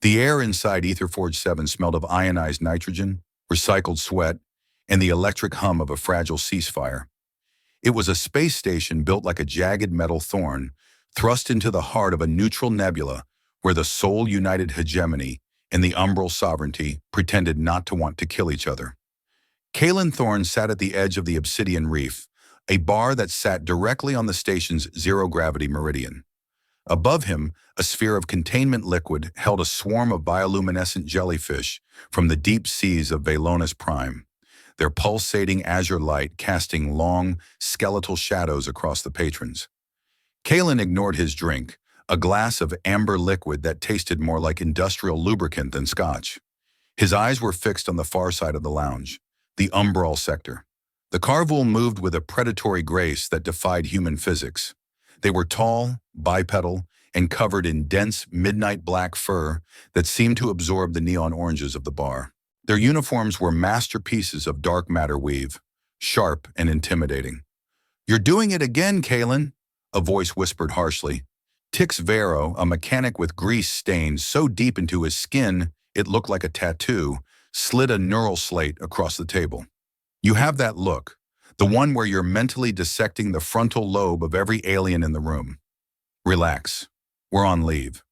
The air inside Etherforge 7 smelled of ionized nitrogen, recycled sweat, and the electric hum of a fragile ceasefire. It was a space station built like a jagged metal thorn, thrust into the heart of a neutral nebula where the sole united hegemony and the umbral sovereignty pretended not to want to kill each other. Kalen Thorne sat at the edge of the Obsidian Reef, a bar that sat directly on the station's zero-gravity meridian. Above him, a sphere of containment liquid held a swarm of bioluminescent jellyfish from the deep seas of Velonis Prime, their pulsating azure light casting long, skeletal shadows across the patrons. Kalen ignored his drink, a glass of amber liquid that tasted more like industrial lubricant than scotch. His eyes were fixed on the far side of the lounge, the umbral sector. The Carvul moved with a predatory grace that defied human physics. They were tall, bipedal, and covered in dense, midnight black fur that seemed to absorb the neon oranges of the bar. Their uniforms were masterpieces of dark matter weave, sharp and intimidating. "You're doing it again, Kalen," a voice whispered harshly. Tix Vero, a mechanic with grease stained so deep into his skin it looked like a tattoo, slid a neural slate across the table. "You have that look, the one where you're mentally dissecting the frontal lobe of every alien in the room. Relax. We're on leave."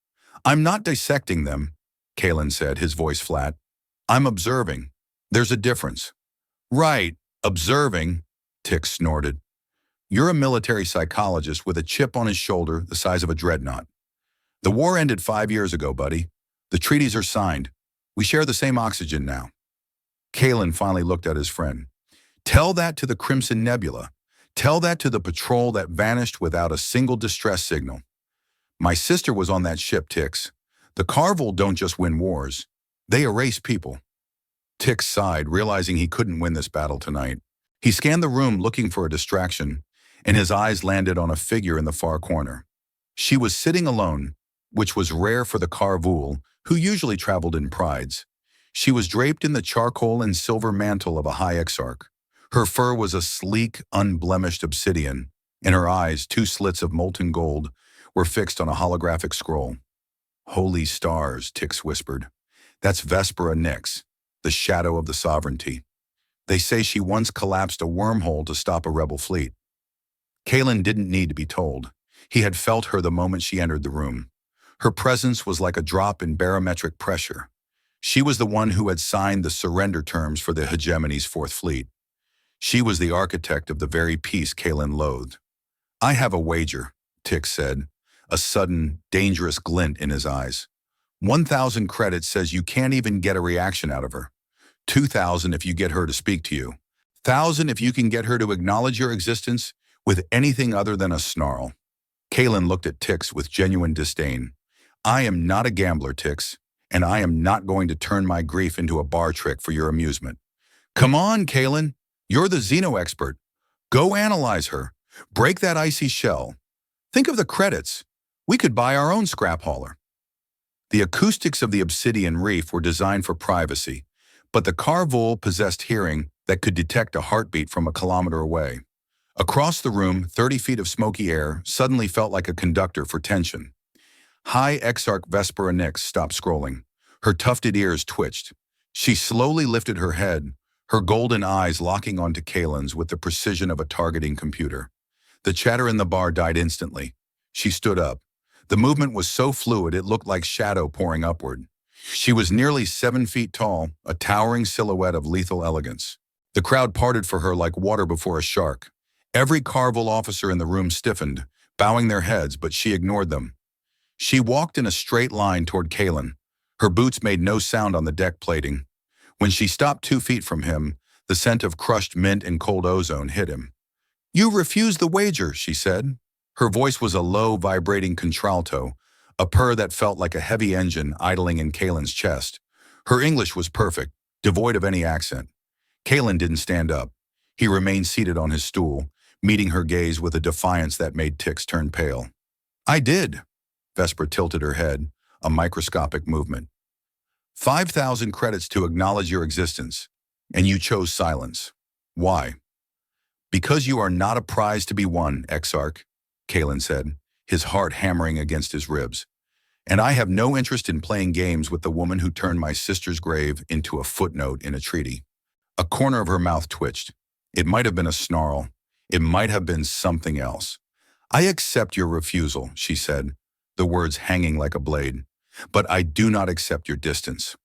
"I'm not dissecting them," Kalen said, his voice flat. "I'm observing. There's a difference." "Right, observing," Tix snorted. "You're a military psychologist with a chip on his shoulder the size of a dreadnought. The war ended 5 years ago, buddy. The treaties are signed. We share the same oxygen now." Kalen finally looked at his friend. "Tell that to the Crimson Nebula. Tell that to the patrol that vanished without a single distress signal. My sister was on that ship, Tix. The Carvul don't just win wars. They erase people." Tix sighed, realizing he couldn't win this battle tonight. He scanned the room looking for a distraction, and his eyes landed on a figure in the far corner. She was sitting alone, which was rare for the Carvul, who usually traveled in prides. She was draped in the charcoal and silver mantle of a high exarch. Her fur was a sleek, unblemished obsidian, and her eyes, two slits of molten gold, were fixed on a holographic scroll. "Holy stars," Tix whispered. "That's Vespera Nyx, the shadow of the sovereignty. They say she once collapsed a wormhole to stop a rebel fleet." Kalen didn't need to be told. He had felt her the moment she entered the room. Her presence was like a drop in barometric pressure. She was the one who had signed the surrender terms for the hegemony's Fourth Fleet. She was the architect of the very peace Kalen loathed. "I have a wager," Tix said, a sudden, dangerous glint in his eyes. 1,000 credits says you can't even get a reaction out of her. 2,000 if you get her to speak to you. 1,000 if you can get her to acknowledge your existence with anything other than a snarl. Kalen looked at Tix with genuine disdain. "I am not a gambler, Tix, and I am not going to turn my grief into a bar trick for your amusement." "Come on, Kalen. You're the Xeno expert. Go analyze her. Break that icy shell. Think of the credits. We could buy our own scrap hauler." The acoustics of the Obsidian Reef were designed for privacy, but the Carvul possessed hearing that could detect a heartbeat from a kilometer away. Across the room, 30 feet of smoky air suddenly felt like a conductor for tension. High Exarch Vespera Nyx stopped scrolling. Her tufted ears twitched. She slowly lifted her head, her golden eyes locking onto Kalen's with the precision of a targeting computer. The chatter in the bar died instantly. She stood up. The movement was so fluid it looked like shadow pouring upward. She was nearly 7 feet tall, a towering silhouette of lethal elegance. The crowd parted for her like water before a shark. Every Carvul officer in the room stiffened, bowing their heads, but she ignored them. She walked in a straight line toward Kalen. Her boots made no sound on the deck plating. When she stopped 2 feet from him, the scent of crushed mint and cold ozone hit him. "You refuse the wager," she said. Her voice was a low, vibrating contralto, a purr that felt like a heavy engine idling in Kalen's chest. Her English was perfect, devoid of any accent. Kalen didn't stand up. He remained seated on his stool, meeting her gaze with a defiance that made Tix turn pale. "I did." Vesper tilted her head, a microscopic movement. 5,000 credits to acknowledge your existence, and you chose silence. Why? "Because you are not a prize to be won, Exarch," Kalen said, his heart hammering against his ribs. And I have no interest in playing games with the woman who turned my sister's grave into a footnote in a treaty. A corner of her mouth twitched. It might have been a snarl. It might have been something else. I accept your refusal, she said, the words hanging like a blade. But I do not accept your distance.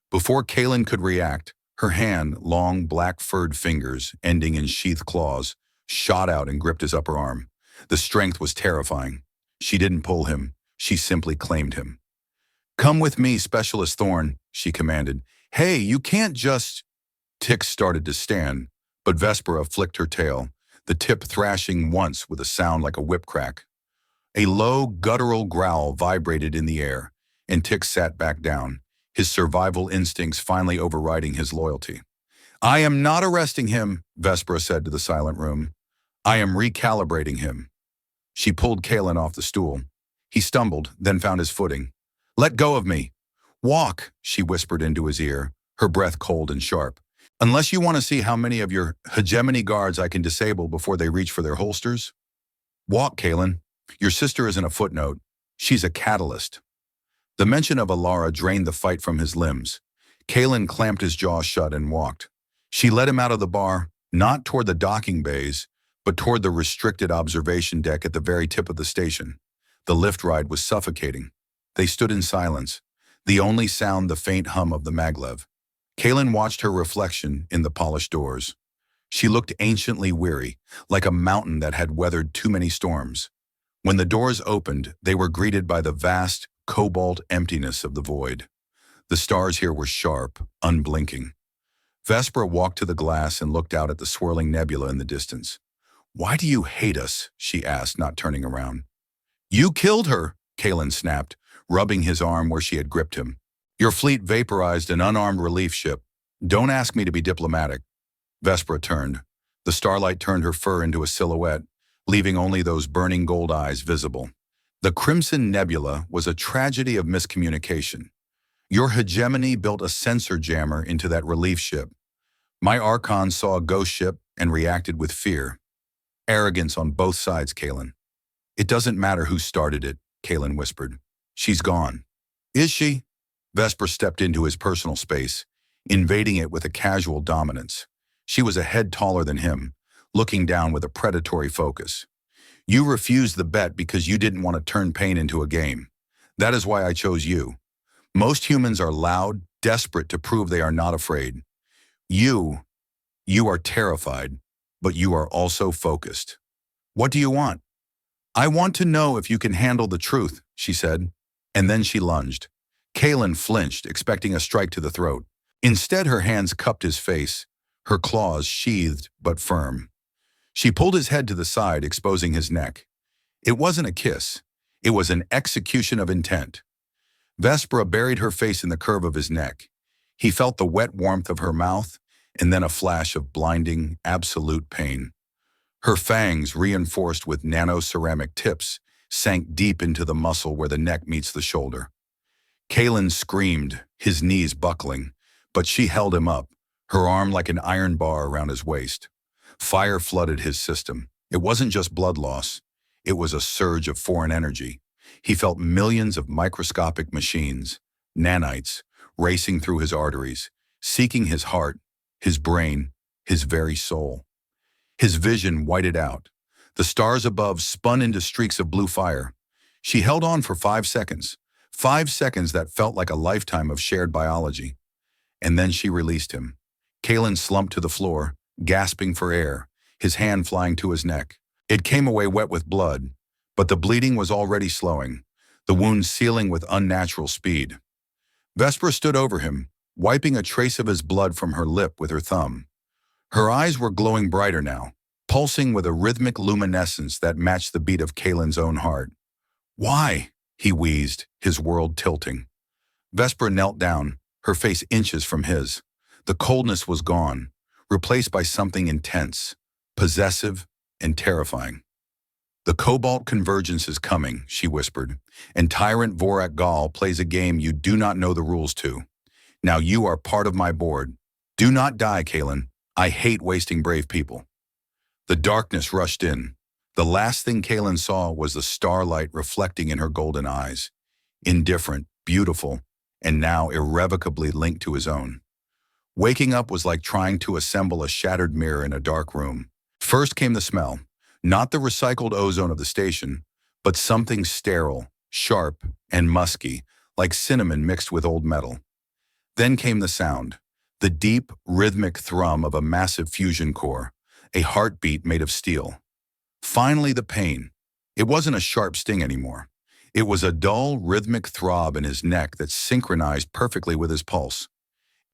Before Kaelin could react, her hand, long black-furred fingers, ending in sheathed claws, shot out and gripped his upper arm. The strength was terrifying. She didn't pull him. She simply claimed him. Come with me, Specialist Thorne, she commanded. Hey, you can't just... Tix started to stand, but Vespera flicked her tail, the tip thrashing once with a sound like a whip crack. A low, guttural growl vibrated in the air, and Tix sat back down, his survival instincts finally overriding his loyalty. I am not arresting him, Vespera said to the silent room. I am recalibrating him. She pulled Kaelin off the stool. He stumbled, then found his footing. Let go of me. Walk, she whispered into his ear, her breath cold and sharp. Unless you want to see how many of your hegemony guards I can disable before they reach for their holsters. Walk, Kaelin. Your sister isn't a footnote. She's a catalyst. The mention of Alara drained the fight from his limbs. Kaelin clamped his jaw shut and walked. She led him out of the bar, not toward the docking bays, but toward the restricted observation deck at the very tip of the station. The lift ride was suffocating. They stood in silence, the only sound the faint hum of the maglev. Kaelin watched her reflection in the polished doors. She looked anciently weary, like a mountain that had weathered too many storms. When the doors opened, they were greeted by the vast, cobalt emptiness of the void. The stars here were sharp, unblinking. Vespera walked to the glass and looked out at the swirling nebula in the distance. Why do you hate us? She asked, not turning around. You killed her, Kaelin snapped, rubbing his arm where she had gripped him. Your fleet vaporized an unarmed relief ship. Don't ask me to be diplomatic. Vespera turned. The starlight turned her fur into a silhouette, leaving only those burning gold eyes visible. The Crimson Nebula was a tragedy of miscommunication. Your hegemony built a sensor jammer into that relief ship. My Archon saw a ghost ship and reacted with fear. Arrogance on both sides, Kaelin. It doesn't matter who started it, Kaelin whispered. She's gone. Is she? Vesper stepped into his personal space, invading it with a casual dominance. She was a head taller than him, looking down with a predatory focus. You refused the bet because you didn't want to turn pain into a game. That is why I chose you. Most humans are loud, desperate to prove they are not afraid. You are terrified, but you are also focused. What do you want? I want to know if you can handle the truth, she said, and then she lunged. Kaelin flinched, expecting a strike to the throat. Instead, her hands cupped his face, her claws sheathed but firm. She pulled his head to the side, exposing his neck. It wasn't a kiss. It was an execution of intent. Vespera buried her face in the curve of his neck. He felt the wet warmth of her mouth, and then a flash of blinding, absolute pain. Her fangs, reinforced with nano-ceramic tips, sank deep into the muscle where the neck meets the shoulder. Kaelin screamed, his knees buckling, but she held him up, her arm like an iron bar around his waist. Fire flooded his system. It wasn't just blood loss. It was a surge of foreign energy. He felt millions of microscopic machines, nanites, racing through his arteries, seeking his heart, his brain, his very soul. His vision whited out. The stars above spun into streaks of blue fire. She held on for 5 seconds. 5 seconds that felt like a lifetime of shared biology. And then she released him. Kaelin slumped to the floor, gasping for air, his hand flying to his neck. It came away wet with blood, but the bleeding was already slowing, the wound sealing with unnatural speed. Vesper stood over him, wiping a trace of his blood from her lip with her thumb. Her eyes were glowing brighter now, pulsing with a rhythmic luminescence that matched the beat of Kaelin's own heart. Why? He wheezed, his world tilting. Vesper knelt down, her face inches from his. The coldness was gone, replaced by something intense, possessive, and terrifying. The Cobalt Convergence is coming, she whispered, and Tyrant Vorak Gal plays a game you do not know the rules to. Now you are part of my board. Do not die, Kaelin. I hate wasting brave people. The darkness rushed in. The last thing Kaelin saw was the starlight reflecting in her golden eyes. indifferent, beautiful, and now irrevocably linked to his own. Waking up was like trying to assemble a shattered mirror in a dark room. First came the smell, not the recycled ozone of the station, but something sterile, sharp, and musky, like cinnamon mixed with old metal. Then came the sound, the deep, rhythmic thrum of a massive fusion core, a heartbeat made of steel. Finally, the pain. It wasn't a sharp sting anymore. It was a dull, rhythmic throb in his neck that synchronized perfectly with his pulse.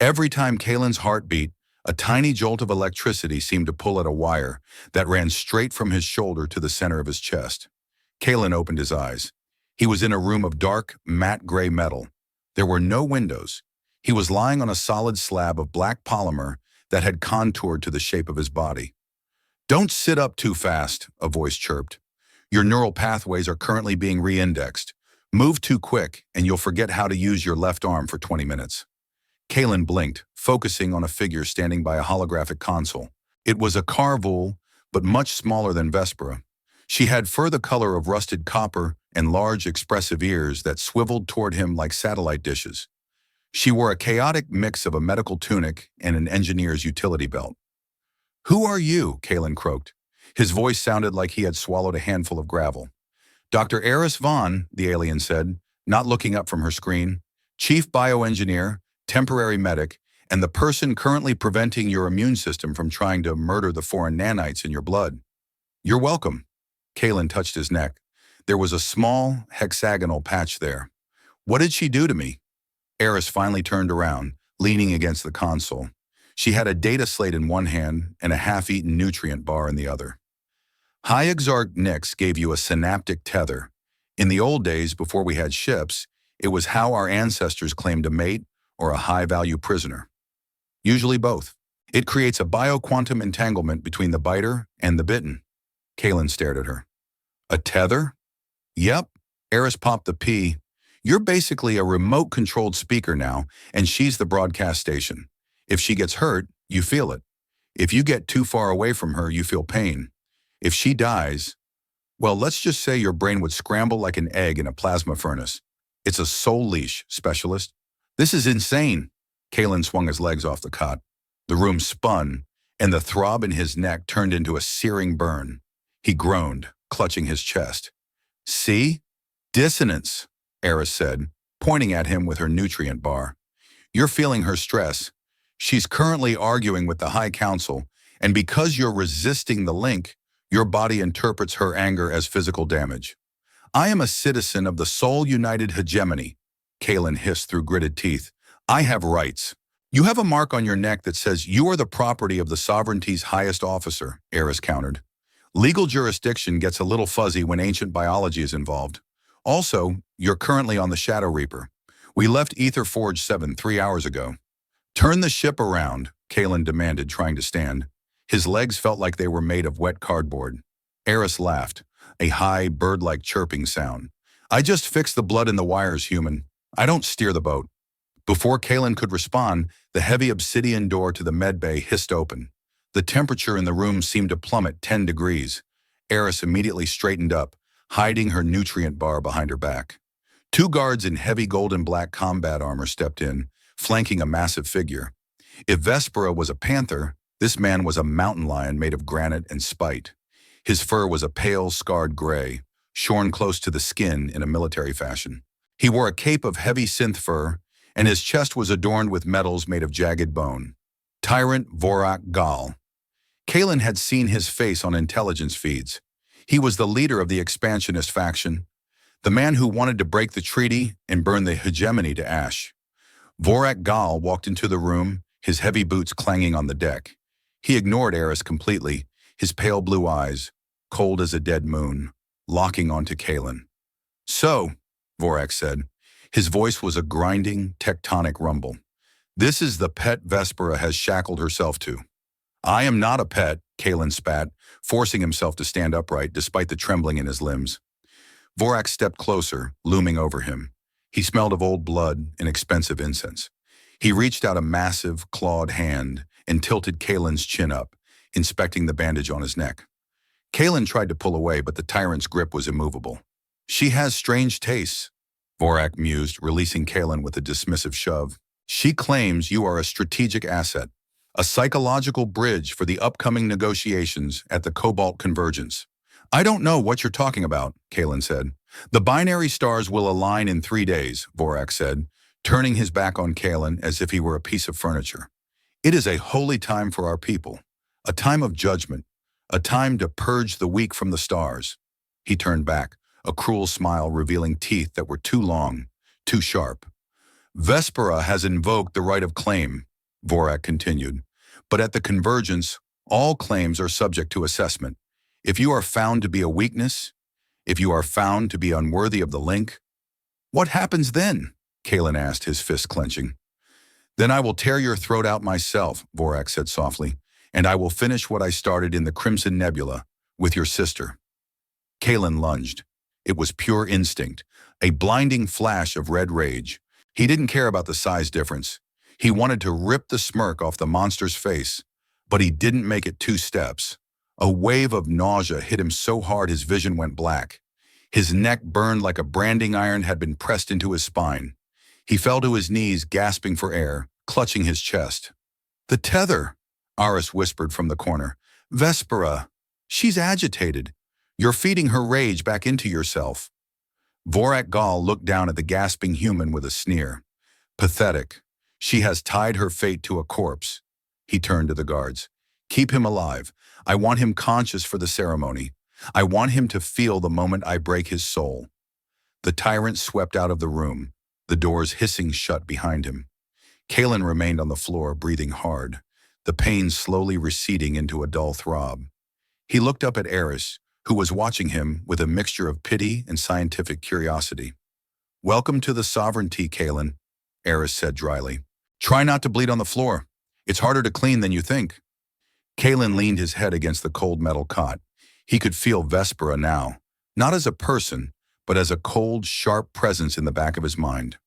Every time Kalen's heart beat, a tiny jolt of electricity seemed to pull at a wire that ran straight from his shoulder to the center of his chest. Kalen opened his eyes. He was in a room of dark, matte gray metal. There were no windows. He was lying on a solid slab of black polymer that had contoured to the shape of his body. "Don't sit up too fast," a voice chirped. "Your neural pathways are currently being re-indexed. Move too quick, and you'll forget how to use your left arm for 20 minutes. Kalen blinked, focusing on a figure standing by a holographic console. It was a Carvul, but much smaller than Vespera. She had fur the color of rusted copper and large, expressive ears that swiveled toward him like satellite dishes. She wore a chaotic mix of a medical tunic and an engineer's utility belt. "Who are you?" Kalen croaked. His voice sounded like he had swallowed a handful of gravel. "Dr. Eris Vaughn," the alien said, not looking up from her screen. "Chief bioengineer, temporary medic, and the person currently preventing your immune system from trying to murder the foreign nanites in your blood." "You're welcome." Kalen touched his neck. There was a small, hexagonal patch there. "What did she do to me?" Eris finally turned around, leaning against the console. She had a data slate in one hand and a half-eaten nutrient bar in the other. "High Exarch Nix gave you a synaptic tether. In the old days, before we had ships, it was how our ancestors claimed a mate or a high-value prisoner. Usually both. It creates a bioquantum entanglement between the biter and the bitten." Kalen stared at her. "A tether?" "Yep." Eris popped the P. "You're basically a remote-controlled speaker now, and she's the broadcast station. If she gets hurt, you feel it. If you get too far away from her, you feel pain. If she dies, well, let's just say your brain would scramble like an egg in a plasma furnace. It's a soul leash, specialist." "This is insane." Kalen swung his legs off the cot. The room spun, and the throb in his neck turned into a searing burn. He groaned, clutching his chest. "See? Dissonance," Eris said, pointing at him with her nutrient bar. "You're feeling her stress. She's currently arguing with the High Council, and because you're resisting the link, your body interprets her anger as physical damage. I am a citizen of the Soul United Hegemony," Kalen hissed through gritted teeth. "I have rights." "You have a mark on your neck that says you are the property of the sovereignty's highest officer," Eris countered. "Legal jurisdiction gets a little fuzzy when ancient biology is involved. Also, you're currently on the Shadow Reaper. We left Ether Forge 7 3 hours ago." "Turn the ship around," Kalen demanded, trying to stand. His legs felt like they were made of wet cardboard. Eris laughed, a high, bird-like chirping sound. "I just fix the blood in the wires, human. I don't steer the boat." Before Kalen could respond, the heavy obsidian door to the medbay hissed open. The temperature in the room seemed to plummet 10 degrees. Eris immediately straightened up, hiding her nutrient bar behind her back. Two guards in heavy gold and black combat armor stepped in, flanking a massive figure. If Vespera was a panther, this man was a mountain lion made of granite and spite. His fur was a pale, scarred gray, shorn close to the skin in a military fashion. He wore a cape of heavy synth fur, and his chest was adorned with metals made of jagged bone. Tyrant Vorak Gal. Kalen had seen his face on intelligence feeds. He was the leader of the expansionist faction, the man who wanted to break the treaty and burn the hegemony to ash. Vorak Gal walked into the room, his heavy boots clanging on the deck. He ignored Eris completely, his pale blue eyes, cold as a dead moon, locking onto Kalen. "So," Vorak said. His voice was a grinding, tectonic rumble. "This is the pet Vespera has shackled herself to." "I am not a pet," Kalen spat, forcing himself to stand upright despite the trembling in his limbs. Vorak stepped closer, looming over him. He smelled of old blood and expensive incense. He reached out a massive, clawed hand and tilted Kalen's chin up, inspecting the bandage on his neck. Kalen tried to pull away, but the tyrant's grip was immovable. "She has strange tastes." Vorak mused, releasing Kalen with a dismissive shove. She claims you are a strategic asset, a psychological bridge for the upcoming negotiations at the Cobalt Convergence. I don't know what you're talking about, Kalen said. The binary stars will align in 3 days, Vorak said, turning his back on Kalen as if he were a piece of furniture. It is a holy time for our people, a time of judgment, a time to purge the weak from the stars. He turned back, a cruel smile revealing teeth that were too long, too sharp. Vespera has invoked the right of claim, Vorak continued. But at the convergence, all claims are subject to assessment. If you are found to be a weakness, if you are found to be unworthy of the link, what happens then? Kalen asked, his fist clenching. Then I will tear your throat out myself, Vorak said softly, and I will finish what I started in the Crimson Nebula with your sister. Kalen lunged. It was pure instinct, a blinding flash of red rage. He didn't care about the size difference. He wanted to rip the smirk off the monster's face, but he didn't make it 2 steps. A wave of nausea hit him so hard his vision went black. His neck burned like a branding iron had been pressed into his spine. He fell to his knees, gasping for air, clutching his chest. The tether, Aris whispered from the corner. Vespera, she's agitated. You're feeding her rage back into yourself. Vorak Gal looked down at the gasping human with a sneer. Pathetic. She has tied her fate to a corpse. He turned to the guards. Keep him alive. I want him conscious for the ceremony. I want him to feel the moment I break his soul. The tyrant swept out of the room, the doors hissing shut behind him. Kalen remained on the floor, breathing hard, the pain slowly receding into a dull throb. He looked up at Eris, who was watching him with a mixture of pity and scientific curiosity. Welcome to the sovereignty, Kalen, Eris said dryly. Try not to bleed on the floor. It's harder to clean than you think. Kalen leaned his head against the cold metal cot. He could feel Vespera now, not as a person, but as a cold, sharp presence in the back of his mind.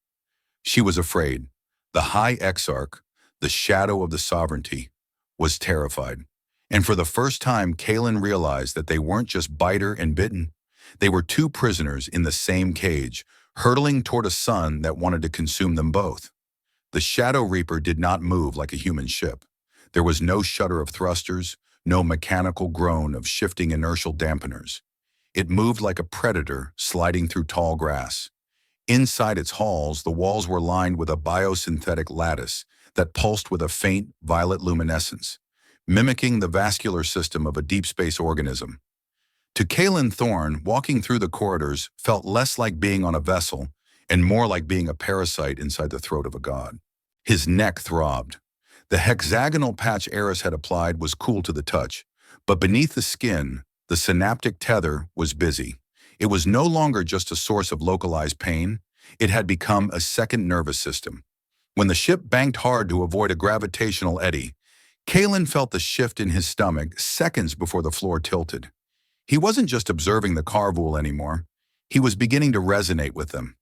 She was afraid. The High Exarch, the shadow of the sovereignty, was terrified. And for the first time, Kalen realized that they weren't just biter and bitten. They were 2 prisoners in the same cage, hurtling toward a sun that wanted to consume them both. The Shadow Reaper did not move like a human ship. There was no shudder of thrusters, no mechanical groan of shifting inertial dampeners. It moved like a predator sliding through tall grass. Inside its halls, the walls were lined with a biosynthetic lattice that pulsed with a faint violet luminescence, mimicking the vascular system of a deep space organism. To Kalen Thorne, walking through the corridors felt less like being on a vessel and more like being a parasite inside the throat of a god. His neck throbbed. The hexagonal patch Eris had applied was cool to the touch, but beneath the skin, the synaptic tether was busy. It was no longer just a source of localized pain. It had become a second nervous system. When the ship banked hard to avoid a gravitational eddy, Kalen felt the shift in his stomach seconds before the floor tilted. He wasn't just observing the carvool anymore. He was beginning to resonate with them.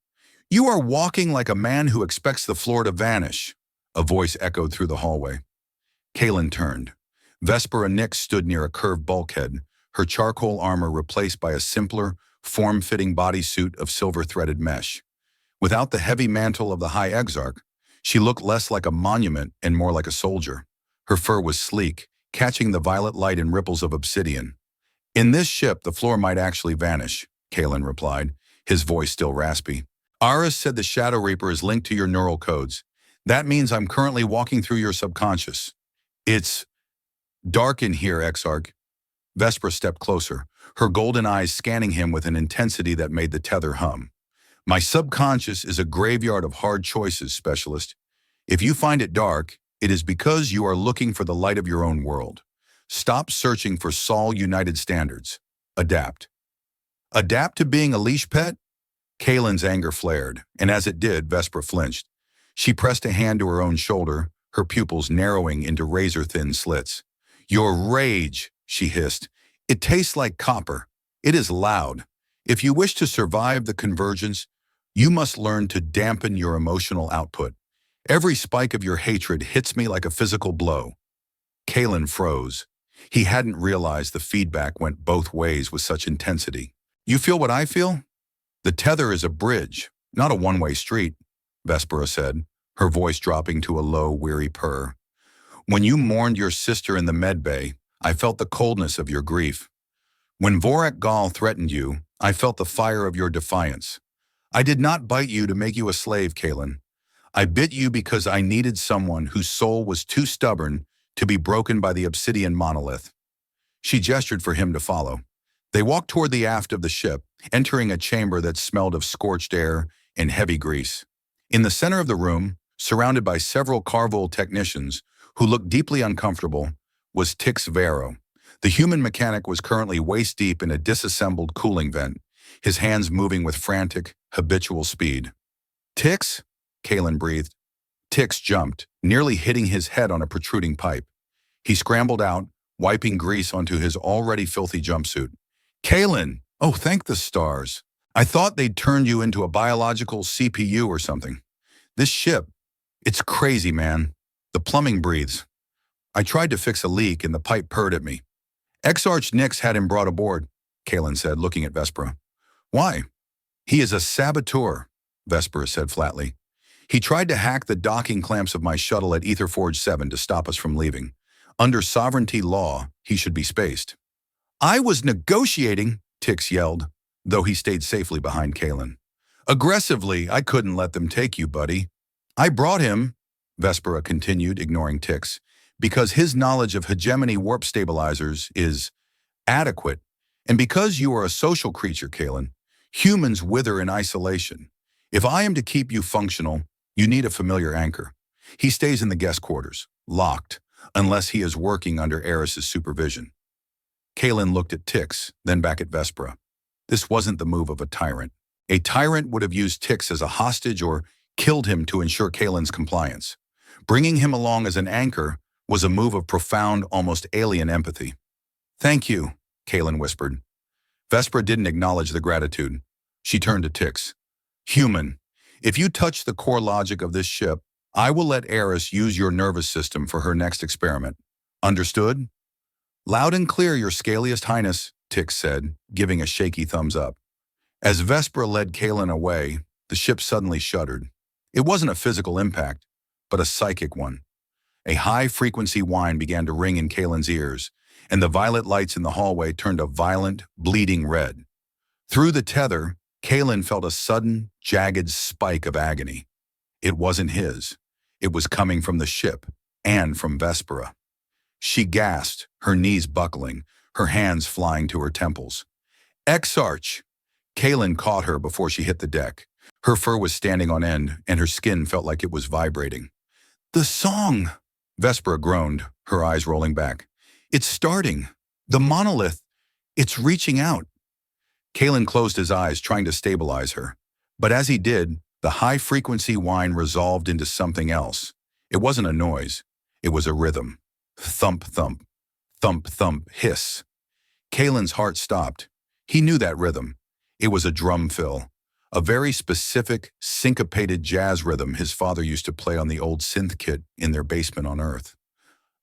You are walking like a man who expects the floor to vanish, a voice echoed through the hallway. Kalen turned. Vespera Nix stood near a curved bulkhead, her charcoal armor replaced by a simpler, form-fitting bodysuit of silver-threaded mesh. Without the heavy mantle of the High Exarch, she looked less like a monument and more like a soldier. Her fur was sleek, catching the violet light in ripples of obsidian. In this ship, the floor might actually vanish, Kalen replied, his voice still raspy. Aris said the Shadow Reaper is linked to your neural codes. That means I'm currently walking through your subconscious. It's dark in here, Exarch. Vespera stepped closer, her golden eyes scanning him with an intensity that made the tether hum. My subconscious is a graveyard of hard choices, Specialist. If you find it dark, it is because you are looking for the light of your own world. Stop searching for Sol United standards. Adapt. Adapt to being a leash pet? Kalen's anger flared, and as it did, Vespera flinched. She pressed a hand to her own shoulder, her pupils narrowing into razor-thin slits. Your rage, she hissed. It tastes like copper. It is loud. If you wish to survive the convergence, you must learn to dampen your emotional output. Every spike of your hatred hits me like a physical blow. Kalen froze. He hadn't realized the feedback went both ways with such intensity. You feel what I feel? The tether is a bridge, Not a one-way street, Vespera said, her voice dropping to a low, weary purr. When you mourned your sister in the med bay, I felt the coldness of your grief. When Vorak Gal threatened you, I felt the fire of your defiance. I did not bite you to make you a slave, Kalen. I bit you because I needed someone whose soul was too stubborn to be broken by the obsidian monolith. She gestured for him to follow. They walked toward the aft of the ship, entering a chamber that smelled of scorched air and heavy grease. In the center of the room, surrounded by several Carvol technicians who looked deeply uncomfortable, was Tix Vero. The human mechanic was currently waist-deep in a disassembled cooling vent, his hands moving with frantic, habitual speed. Tix? Kalen breathed. Tix jumped, nearly hitting his head on a protruding pipe. He scrambled out, wiping grease onto his already filthy jumpsuit. Kalen! Oh, thank the stars. I thought they'd turned you into a biological CPU or something. This ship, it's crazy, man. The plumbing breathes. I tried to fix a leak and the pipe purred at me. Exarch Nix had him brought aboard, Kalen said, looking at Vespera. Why? He is a saboteur, Vespera said flatly. He tried to hack the docking clamps of my shuttle at Etherforge 7 to stop us from leaving. Under sovereignty law, he should be spaced. I was negotiating, Tix yelled, though he stayed safely behind Kalen. Aggressively, I couldn't let them take you, buddy. I brought him, Vespera continued, ignoring Tix, because his knowledge of hegemony warp stabilizers is adequate, and because you are a social creature, Kalen, humans wither in isolation. If I am to keep you functional, you need a familiar anchor. He stays in the guest quarters, locked, unless he is working under Eris's supervision. Kalen looked at Tix, then back at Vespera. This wasn't the move of a tyrant. A tyrant would have used Tix as a hostage or killed him to ensure Kalen's compliance. Bringing him along as an anchor was a move of profound, almost alien empathy. Thank you, Kalen whispered. Vespera didn't acknowledge the gratitude. She turned to Tix. Human, if you touch the core logic of this ship, I will let Eris use your nervous system for her next experiment. Understood? Loud and clear, your scaliest highness, Tix said, giving a shaky thumbs up. As Vespera led Kalen away, the ship suddenly shuddered. It wasn't a physical impact, but a psychic one. A high-frequency whine began to ring in Kalen's ears, and the violet lights in the hallway turned a violent, bleeding red. Through the tether, Kalen felt a sudden, jagged spike of agony. It wasn't his. It was coming from the ship, and from Vespera. She gasped, her knees buckling, her hands flying to her temples. Exarch! Kalen caught her before she hit the deck. Her fur was standing on end, and her skin felt like it was vibrating. The song! Vespera groaned, her eyes rolling back. It's starting. The monolith. It's reaching out. Kalen closed his eyes, trying to stabilize her. But as he did, the high-frequency whine resolved into something else. It wasn't a noise. It was a rhythm. Thump, thump. Thump, thump, hiss. Kalen's heart stopped. He knew that rhythm. It was a drum fill. A very specific, syncopated jazz rhythm his father used to play on the old synth kit in their basement on Earth.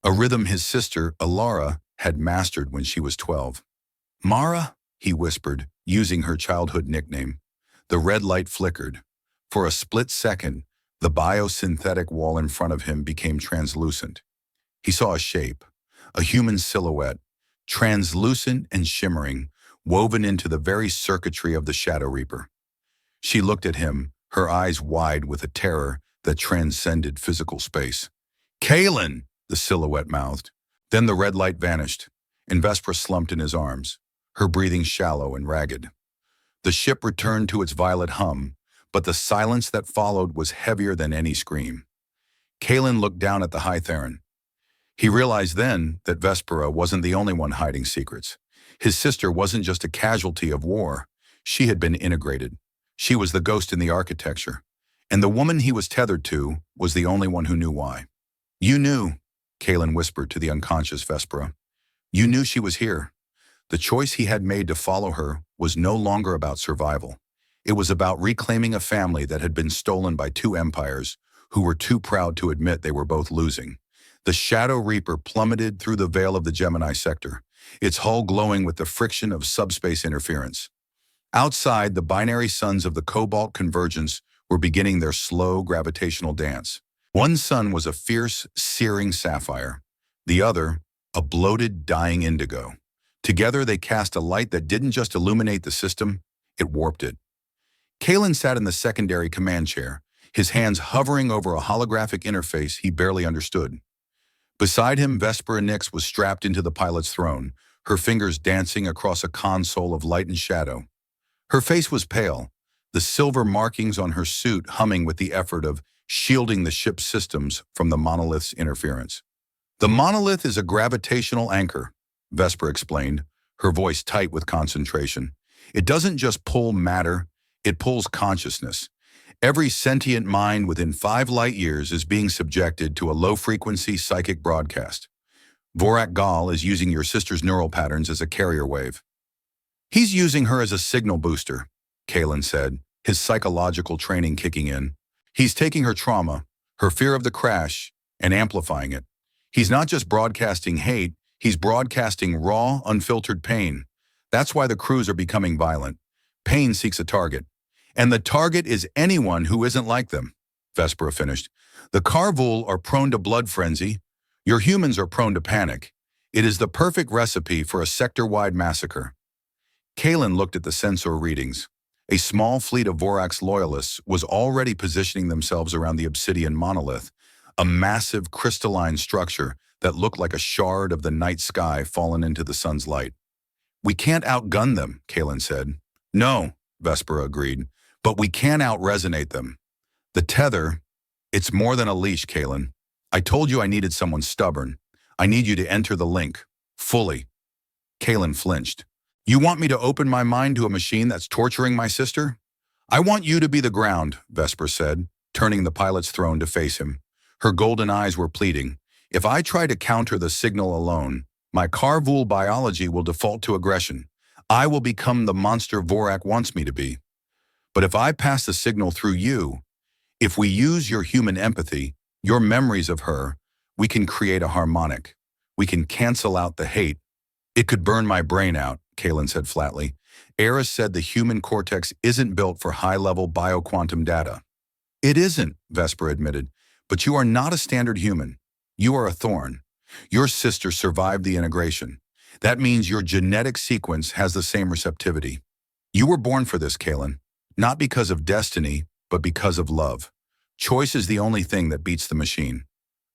A rhythm his sister, Alara, had mastered when she was 12. Mara, he whispered, using her childhood nickname. The red light flickered. For a split second, the biosynthetic wall in front of him became translucent. He saw a shape, a human silhouette, translucent and shimmering, woven into the very circuitry of the Shadow Reaper. She looked at him, her eyes wide with a terror that transcended physical space. Kalen, the silhouette mouthed. Then the red light vanished, and Vespera slumped in his arms, her breathing shallow and ragged. The ship returned to its violet hum, but the silence that followed was heavier than any scream. Kalen looked down at the High Theron. He realized then that Vespera wasn't the only one hiding secrets. His sister wasn't just a casualty of war. She had been integrated. She was the ghost in the architecture. And the woman he was tethered to was the only one who knew why. You knew, Kalen whispered to the unconscious Vespera. You knew she was here. The choice he had made to follow her was no longer about survival. It was about reclaiming a family that had been stolen by two empires who were too proud to admit they were both losing. The Shadow Reaper plummeted through the veil of the Gemini sector, its hull glowing with the friction of subspace interference. Outside, the binary suns of the cobalt convergence were beginning their slow gravitational dance. One sun was a fierce, searing sapphire. The other, a bloated, dying indigo. Together, they cast a light that didn't just illuminate the system, it warped it. Kalen sat in the secondary command chair, his hands hovering over a holographic interface he barely understood. Beside him, Vespera Nix was strapped into the pilot's throne, her fingers dancing across a console of light and shadow. Her face was pale, the silver markings on her suit humming with the effort of shielding the ship's systems from the monolith's interference. The monolith is a gravitational anchor, Vesper explained, her voice tight with concentration. It doesn't just pull matter, it pulls consciousness. Every sentient mind within 5 light-years is being subjected to a low-frequency psychic broadcast. Vorak Gal is using your sister's neural patterns as a carrier wave. He's using her as a signal booster, Kalen said, his psychological training kicking in. He's taking her trauma, her fear of the crash, and amplifying it. He's not just broadcasting hate, he's broadcasting raw, unfiltered pain. That's why the crews are becoming violent. Pain seeks a target. And the target is anyone who isn't like them, Vespera finished. The Karvul are prone to blood frenzy. Your humans are prone to panic. It is the perfect recipe for a sector-wide massacre. Kalen looked at the sensor readings. A small fleet of Vorak's loyalists was already positioning themselves around the obsidian monolith, a massive crystalline structure that looked like a shard of the night sky fallen into the sun's light. We can't outgun them, Kalen said. No, Vespera agreed, but we can out-resonate them. The tether, it's more than a leash, Kalen. I told you I needed someone stubborn. I need you to enter the link, fully. Kalen flinched. You want me to open my mind to a machine that's torturing my sister? I want you to be the ground, Vesper said, turning the pilot's throne to face him. Her golden eyes were pleading. If I try to counter the signal alone, my Karvul biology will default to aggression. I will become the monster Vorak wants me to be. But if I pass the signal through you, if we use your human empathy, your memories of her, we can create a harmonic. We can cancel out the hate. It could burn my brain out, Kalen said flatly. Eris said the human cortex isn't built for high-level bioquantum data. It isn't, Vesper admitted, but you are not a standard human. You are a thorn. Your sister survived the integration. That means your genetic sequence has the same receptivity. You were born for this, Kalen, not because of destiny, but because of love. Choice is the only thing that beats the machine.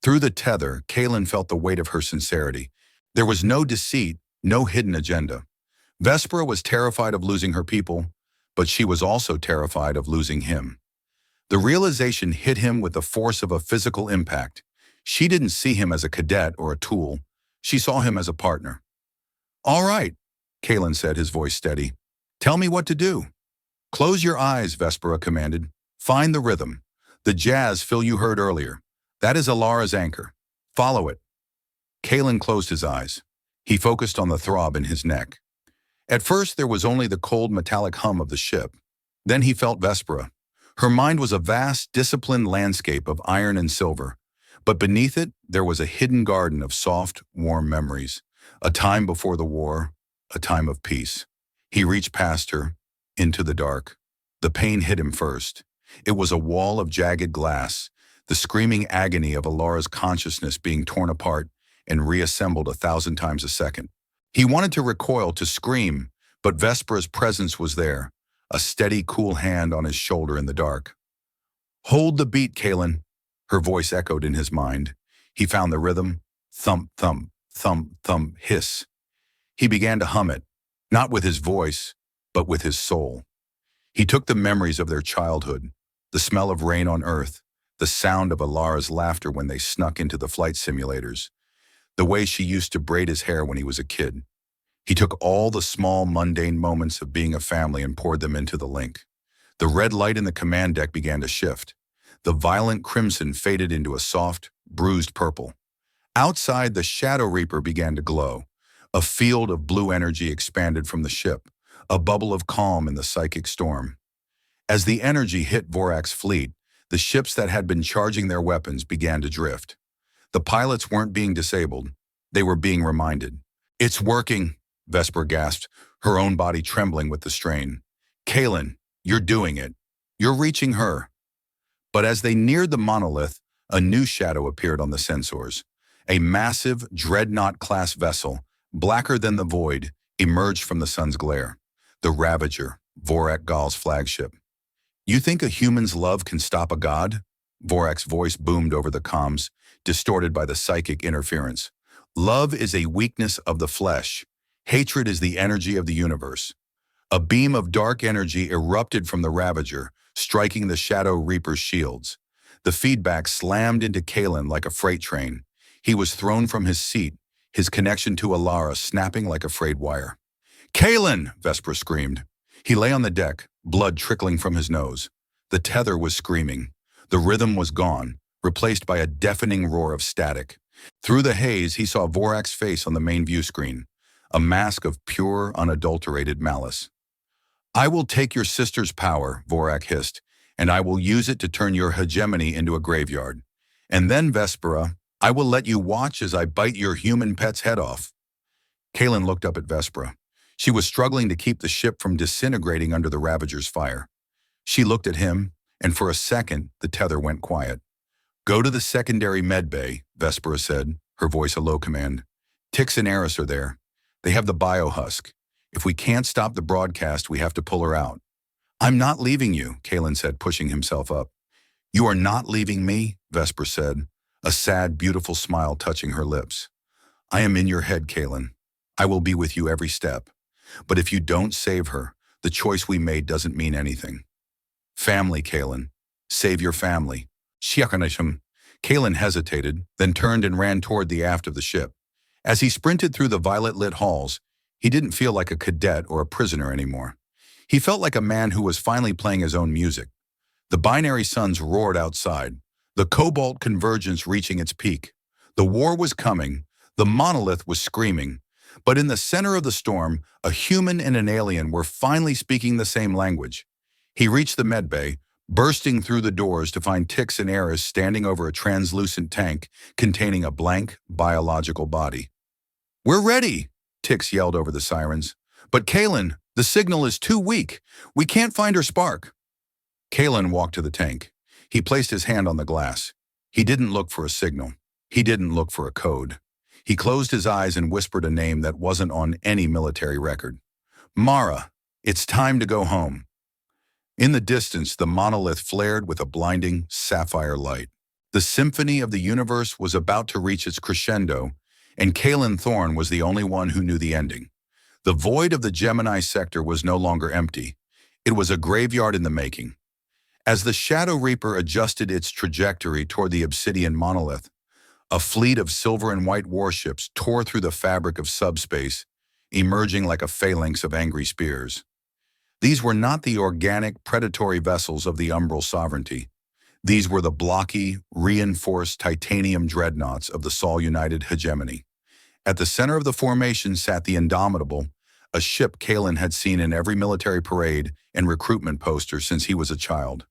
Through the tether, Kalen felt the weight of her sincerity. There was no deceit, no hidden agenda. Vespera was terrified of losing her people, but she was also terrified of losing him. The realization hit him with the force of a physical impact. She didn't see him as a cadet or a tool. She saw him as a partner. All right, Kalen said, his voice steady. Tell me what to do. Close your eyes, Vespera commanded. Find the rhythm. The jazz fill you heard earlier. That is Alara's anchor. Follow it. Kalen closed his eyes. He focused on the throb in his neck. At first, there was only the cold metallic hum of the ship. Then he felt Vespera. Her mind was a vast, disciplined landscape of iron and silver. But beneath it, there was a hidden garden of soft, warm memories. A time before the war, a time of peace. He reached past her, into the dark. The pain hit him first. It was a wall of jagged glass, the screaming agony of Alara's consciousness being torn apart and reassembled 1,000 times a second. He wanted to recoil, to scream, but Vespera's presence was there, a steady, cool hand on his shoulder in the dark. Hold the beat, Kalen, her voice echoed in his mind. He found the rhythm, thump, thump, thump, thump, hiss. He began to hum it, not with his voice, but with his soul. He took the memories of their childhood, the smell of rain on Earth, the sound of Alara's laughter when they snuck into the flight simulators, the way she used to braid his hair when he was a kid. He took all the small, mundane moments of being a family and poured them into the link. The red light in the command deck began to shift. The violent crimson faded into a soft, bruised purple. Outside, the Shadow Reaper began to glow. A field of blue energy expanded from the ship, a bubble of calm in the psychic storm. As the energy hit Vorak's fleet, the ships that had been charging their weapons began to drift. The pilots weren't being disabled. They were being reminded. It's working, Vesper gasped, her own body trembling with the strain. Kalen, you're doing it. You're reaching her. But as they neared the monolith, a new shadow appeared on the sensors. A massive, dreadnought-class vessel, blacker than the void, emerged from the sun's glare. The Ravager, Vorak Gal's flagship. You think a human's love can stop a god? Vorak's voice boomed over the comms, distorted by the psychic interference. Love is a weakness of the flesh. Hatred is the energy of the universe. A beam of dark energy erupted from the Ravager, striking the Shadow Reaper's shields. The feedback slammed into Kalen like a freight train. He was thrown from his seat, his connection to Alara snapping like a frayed wire. Kalen! Vespera screamed. He lay on the deck, blood trickling from his nose. The tether was screaming. The rhythm was gone, replaced by a deafening roar of static. Through the haze, he saw Vorak's face on the main view screen, a mask of pure, unadulterated malice. I will take your sister's power, Vorak hissed, and I will use it to turn your hegemony into a graveyard. And then, Vespera, I will let you watch as I bite your human pet's head off. Kalen looked up at Vespera. She was struggling to keep the ship from disintegrating under the Ravager's fire. She looked at him, and for a second, the tether went quiet. Go to the secondary med bay, Vespera said, her voice a low command. Tix and Eris are there. They have the biohusk. If we can't stop the broadcast, we have to pull her out. I'm not leaving you, Kalen said, pushing himself up. You are not leaving me, Vespera said, a sad, beautiful smile touching her lips. I am in your head, Kalen. I will be with you every step. But if you don't save her, the choice we made doesn't mean anything. Family, Kalen. Save your family. Shiakanisham. Kalen hesitated, then turned and ran toward the aft of the ship. As he sprinted through the violet-lit halls, he didn't feel like a cadet or a prisoner anymore. He felt like a man who was finally playing his own music. The binary suns roared outside, the cobalt convergence reaching its peak. The war was coming, the monolith was screaming, but in the center of the storm, a human and an alien were finally speaking the same language. He reached the medbay, bursting through the doors to find Tix and Eris standing over a translucent tank containing a blank, biological body. We're ready, Tix yelled over the sirens. But Kalen, the signal is too weak. We can't find her spark. Kalen walked to the tank. He placed his hand on the glass. He didn't look for a signal. He didn't look for a code. He closed his eyes and whispered a name that wasn't on any military record. Mara, it's time to go home. In the distance, the monolith flared with a blinding, sapphire light. The symphony of the universe was about to reach its crescendo, and Kalen Thorne was the only one who knew the ending. The void of the Gemini sector was no longer empty. It was a graveyard in the making. As the Shadow Reaper adjusted its trajectory toward the obsidian monolith, a fleet of silver and white warships tore through the fabric of subspace, emerging like a phalanx of angry spears. These were not the organic, predatory vessels of the umbral sovereignty. These were the blocky, reinforced titanium dreadnoughts of the Sol United hegemony. At the center of the formation sat the Indomitable, a ship Kalen had seen in every military parade and recruitment poster since he was a child.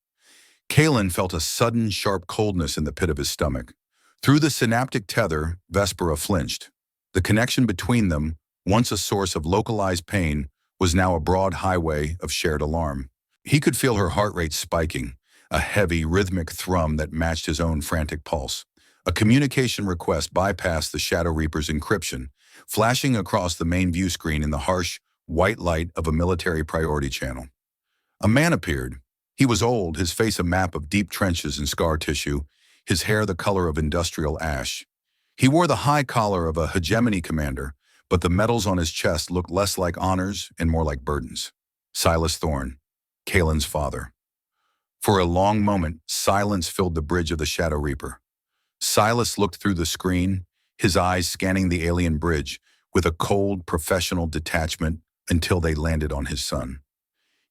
Kalen felt a sudden, sharp coldness in the pit of his stomach. Through the synaptic tether, Vespera flinched. The connection between them, once a source of localized pain, was now a broad highway of shared alarm. He could feel her heart rate spiking, a heavy, rhythmic thrum that matched his own frantic pulse. A communication request bypassed the Shadow Reaper's encryption, flashing across the main view screen in the harsh, white light of a military priority channel. A man appeared. He was old, his face a map of deep trenches and scar tissue, his hair the color of industrial ash. He wore the high collar of a hegemony commander, but the medals on his chest looked less like honors and more like burdens. Silas Thorne, Kalen's father. For a long moment, silence filled the bridge of the Shadow Reaper. Silas looked through the screen, his eyes scanning the alien bridge with a cold, professional detachment until they landed on his son.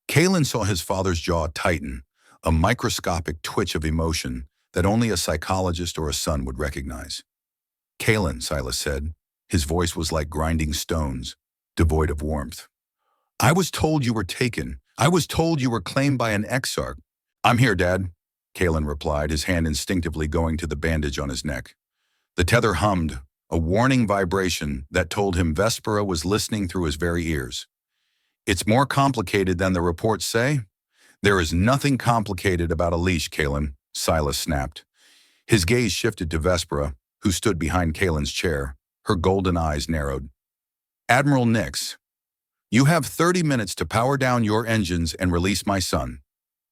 Kalen saw his father's jaw tighten, a microscopic twitch of emotion that only a psychologist or a son would recognize. Kalen, Silas said. His voice was like grinding stones, devoid of warmth. I was told you were taken. I was told you were claimed by an exarch. I'm here, Dad, Kalen replied, his hand instinctively going to the bandage on his neck. The tether hummed, a warning vibration that told him Vespera was listening through his very ears. It's more complicated than the reports say. There is nothing complicated about a leash, Kalen, Silas snapped. His gaze shifted to Vespera, who stood behind Kalen's chair. Her golden eyes narrowed. Admiral Nix, you have 30 minutes to power down your engines and release my son.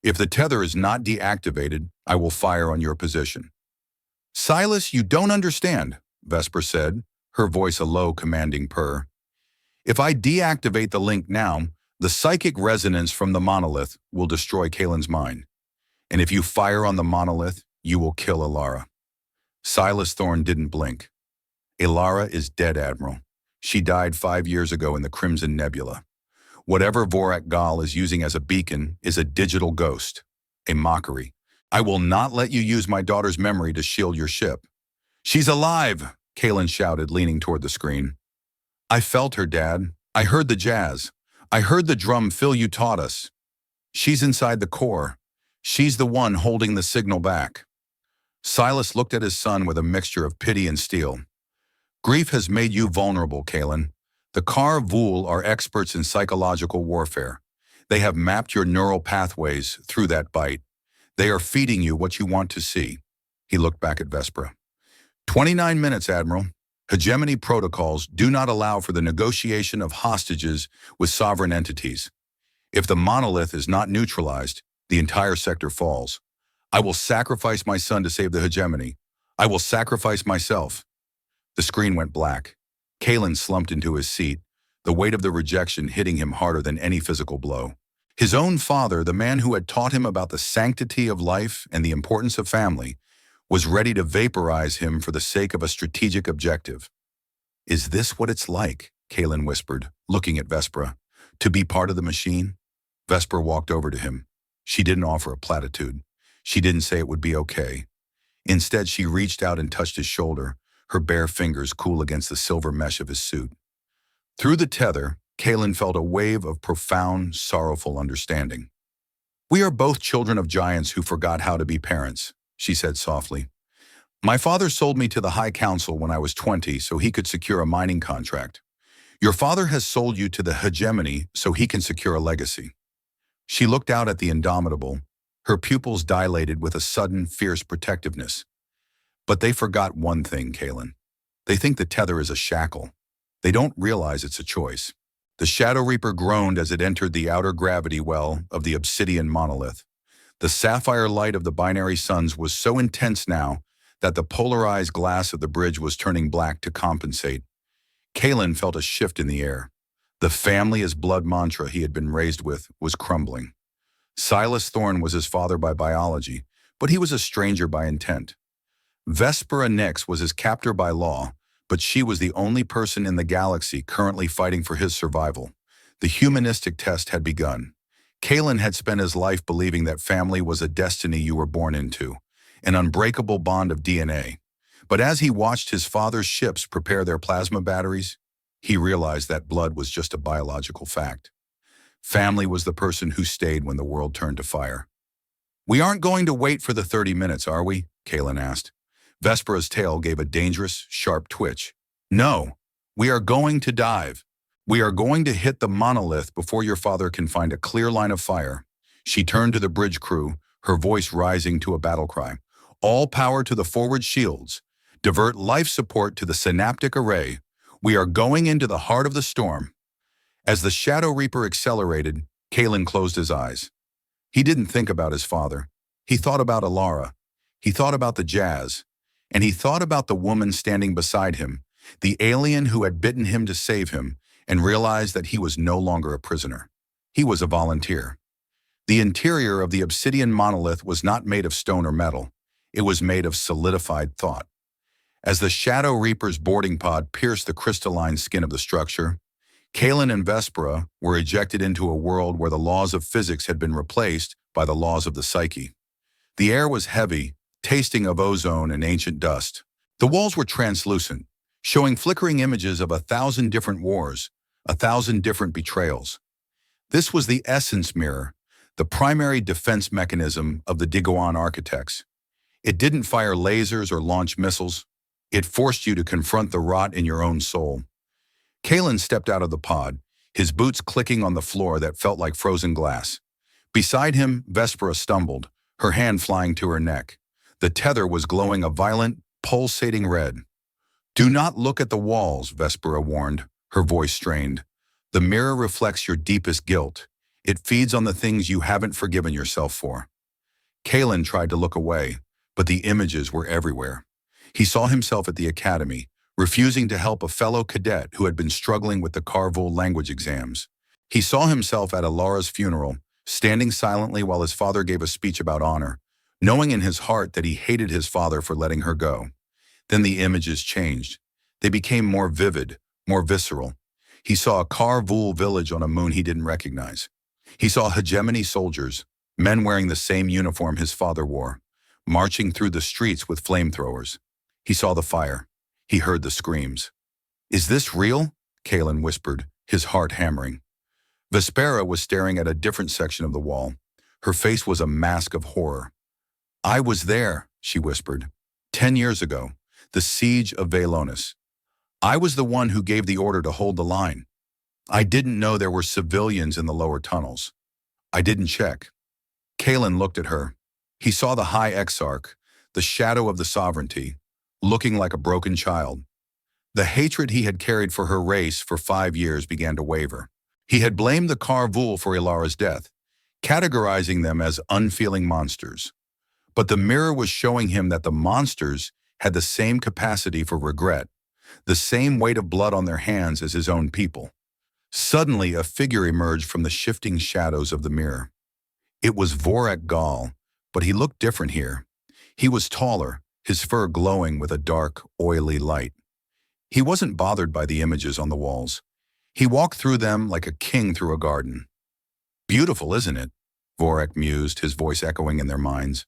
If the tether is not deactivated, I will fire on your position. Silas, you don't understand, Vesper said, her voice a low, commanding purr. If I deactivate the link now, the psychic resonance from the monolith will destroy Kalen's mind. And if you fire on the monolith, you will kill Ilara. Silas Thorne didn't blink. Ilara is dead, Admiral. She died 5 years ago in the Crimson Nebula. Whatever Vorak Gal is using as a beacon is a digital ghost, a mockery. I will not let you use my daughter's memory to shield your ship. She's alive, Kalen shouted, leaning toward the screen. I felt her, Dad. I heard the jazz. I heard the drum fill you taught us. She's inside the core. She's the one holding the signal back. Silas looked at his son with a mixture of pity and steel. Grief has made you vulnerable, Kalen. The Kar Vul are experts in psychological warfare. They have mapped your neural pathways through that bite. They are feeding you what you want to see. He looked back at Vespera. 29 minutes, Admiral. Hegemony protocols do not allow for the negotiation of hostages with sovereign entities. If the monolith is not neutralized, the entire sector falls. I will sacrifice my son to save the hegemony. I will sacrifice myself. The screen went black. Kalen slumped into his seat, the weight of the rejection hitting him harder than any physical blow. His own father, the man who had taught him about the sanctity of life and the importance of family, was ready to vaporize him for the sake of a strategic objective. Is this what it's like, Kalen whispered, looking at Vespera, to be part of the machine? Vespera walked over to him. She didn't offer a platitude. She didn't say it would be okay. Instead, she reached out and touched his shoulder, her bare fingers cool against the silver mesh of his suit. Through the tether, Kalen felt a wave of profound, sorrowful understanding. We are both children of giants who forgot how to be parents, she said softly. My father sold me to the High Council when I was 20 so he could secure a mining contract. Your father has sold you to the hegemony so he can secure a legacy. She looked out at the Indomitable, her pupils dilated with a sudden, fierce protectiveness. But they forgot one thing, Kalen. They think the tether is a shackle. They don't realize it's a choice. The Shadow Reaper groaned as it entered the outer gravity well of the obsidian monolith. The sapphire light of the binary suns was so intense now that the polarized glass of the bridge was turning black to compensate. Kalen felt a shift in the air. The family as blood mantra he had been raised with was crumbling. Silas Thorne was his father by biology, but he was a stranger by intent. Vespera Nix was his captor by law, but she was the only person in the galaxy currently fighting for his survival. The humanistic test had begun. Kalen had spent his life believing that family was a destiny you were born into, an unbreakable bond of DNA. But as he watched his father's ships prepare their plasma batteries, he realized that blood was just a biological fact. Family was the person who stayed when the world turned to fire. We aren't going to wait for the 30 minutes, are we? Kalen asked. Vespera's tail gave a dangerous, sharp twitch. No, we are going to dive. We are going to hit the monolith before your father can find a clear line of fire. She turned to the bridge crew, her voice rising to a battle cry. All power to the forward shields. Divert life support to the synaptic array. We are going into the heart of the storm. As the Shadow Reaper accelerated, Kalen closed his eyes. He didn't think about his father. He thought about Ilara. He thought about the jazz. And he thought about the woman standing beside him, the alien who had bitten him to save him, and realized that he was no longer a prisoner. He was a volunteer. The interior of the obsidian monolith was not made of stone or metal. It was made of solidified thought. As the Shadow Reaper's boarding pod pierced the crystalline skin of the structure, Kalen and Vespera were ejected into a world where the laws of physics had been replaced by the laws of the psyche. The air was heavy, tasting of ozone and ancient dust. The walls were translucent, showing flickering images of 1,000 different wars, 1,000 different betrayals. This was the essence mirror, the primary defense mechanism of the Diguan architects. It didn't fire lasers or launch missiles. It forced you to confront the rot in your own soul. Kalen stepped out of the pod, his boots clicking on the floor that felt like frozen glass. Beside him, Vespera stumbled, her hand flying to her neck. The tether was glowing a violent, pulsating red. "Do not look at the walls," Vespera warned, her voice strained. "The mirror reflects your deepest guilt. It feeds on the things you haven't forgiven yourself for." Kalen tried to look away, but the images were everywhere. He saw himself at the academy, refusing to help a fellow cadet who had been struggling with the Carvul language exams. He saw himself at Alara's funeral, standing silently while his father gave a speech about honor, knowing in his heart that he hated his father for letting her go. Then the images changed. They became more vivid, more visceral. He saw a Carvul village on a moon he didn't recognize. He saw hegemony soldiers, men wearing the same uniform his father wore, marching through the streets with flamethrowers. He saw the fire. He heard the screams. "Is this real?" Kalen whispered, his heart hammering. Vespera was staring at a different section of the wall. Her face was a mask of horror. "I was there," she whispered. 10 years ago, the siege of Velonis. I was the one who gave the order to hold the line. I didn't know there were civilians in the lower tunnels. I didn't check." Kalen looked at her. He saw the High Exarch, the shadow of the sovereignty, looking like a broken child. The hatred he had carried for her race for 5 years began to waver. He had blamed the Carvul for Ilara's death, categorizing them as unfeeling monsters. But the mirror was showing him that the monsters had the same capacity for regret, the same weight of blood on their hands as his own people. Suddenly, a figure emerged from the shifting shadows of the mirror. It was Vorak Gal, but he looked different here. He was taller, his fur glowing with a dark, oily light. He wasn't bothered by the images on the walls. He walked through them like a king through a garden. "Beautiful, isn't it?" Vorak mused, his voice echoing in their minds.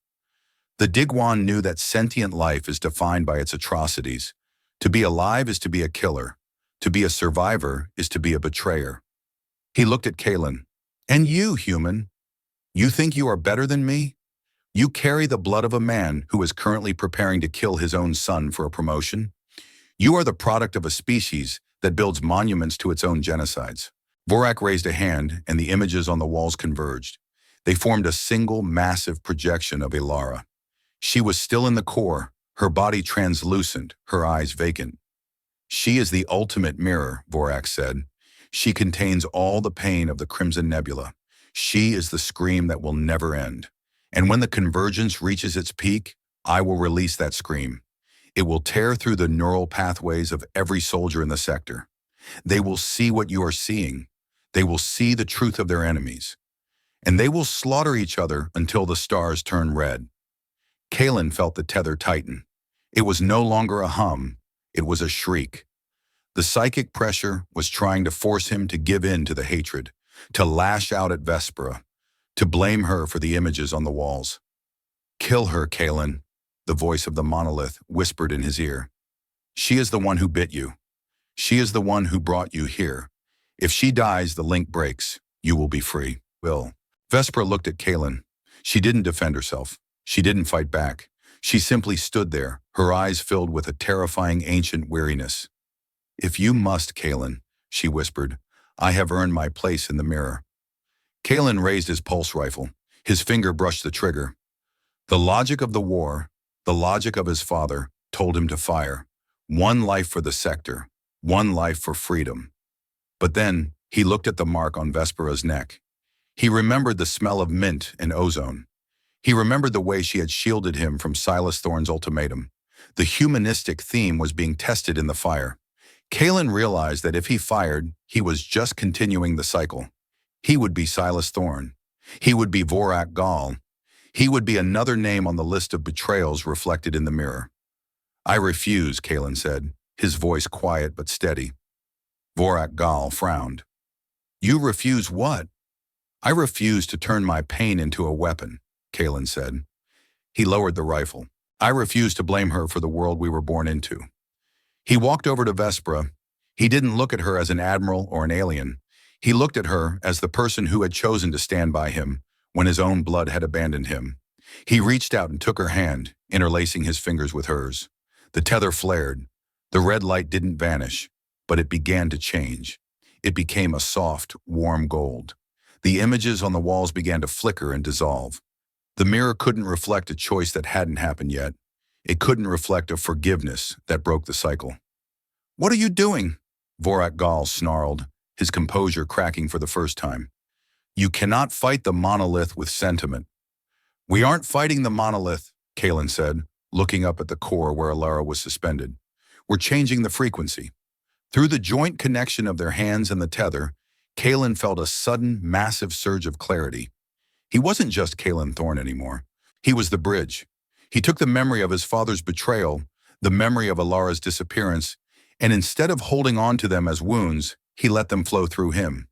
The Digwan knew that sentient life is defined by its atrocities. To be alive is to be a killer. To be a survivor is to be a betrayer. He looked at Kalen. "And you, human, you think you are better than me? You carry the blood of a man who is currently preparing to kill his own son for a promotion? You are the product of a species that builds monuments to its own genocides." Vorak raised a hand, and the images on the walls converged. They formed a single, massive projection of Ilara. She was still in the core, her body translucent, her eyes vacant. "She is the ultimate mirror," Vorak said. "She contains all the pain of the Crimson Nebula. She is the scream that will never end. And when the convergence reaches its peak, I will release that scream. It will tear through the neural pathways of every soldier in the sector. They will see what you are seeing. They will see the truth of their enemies. And they will slaughter each other until the stars turn red." Kalen felt the tether tighten. It was no longer a hum. It was a shriek. The psychic pressure was trying to force him to give in to the hatred, to lash out at Vespera, to blame her for the images on the walls. "Kill her, Kalen," the voice of the monolith whispered in his ear. "She is the one who bit you. She is the one who brought you here. If she dies, the link breaks. You will be free." "Will." Vespera looked at Kalen. She didn't defend herself. She didn't fight back. She simply stood there, her eyes filled with a terrifying ancient weariness. "If you must, Kalen," she whispered, "I have earned my place in the mirror." Kalen raised his pulse rifle. His finger brushed the trigger. The logic of the war, the logic of his father, told him to fire. One life for the sector, one life for freedom. But then, he looked at the mark on Vespera's neck. He remembered the smell of mint and ozone. He remembered the way she had shielded him from Silas Thorne's ultimatum. The humanistic theme was being tested in the fire. Kalen realized that if he fired, he was just continuing the cycle. He would be Silas Thorne. He would be Vorak Gal. He would be another name on the list of betrayals reflected in the mirror. "I refuse," Kalen said, his voice quiet but steady. Vorak Gal frowned. "You refuse what?" "I refuse to turn my pain into a weapon," Kalen said. He lowered the rifle. "I refuse to blame her for the world we were born into." He walked over to Vespera. He didn't look at her as an admiral or an alien. He looked at her as the person who had chosen to stand by him when his own blood had abandoned him. He reached out and took her hand, interlacing his fingers with hers. The tether flared. The red light didn't vanish, but it began to change. It became a soft, warm gold. The images on the walls began to flicker and dissolve. The mirror couldn't reflect a choice that hadn't happened yet. It couldn't reflect a forgiveness that broke the cycle. "What are you doing?" Vorak Gal snarled, his composure cracking for the first time. "You cannot fight the monolith with sentiment." "We aren't fighting the monolith," Kalen said, looking up at the core where Alara was suspended. "We're changing the frequency." Through the joint connection of their hands and the tether, Kalen felt a sudden, massive surge of clarity. He wasn't just Kalen Thorne anymore. He was the bridge. He took the memory of his father's betrayal, the memory of Alara's disappearance, and instead of holding on to them as wounds, he let them flow through him.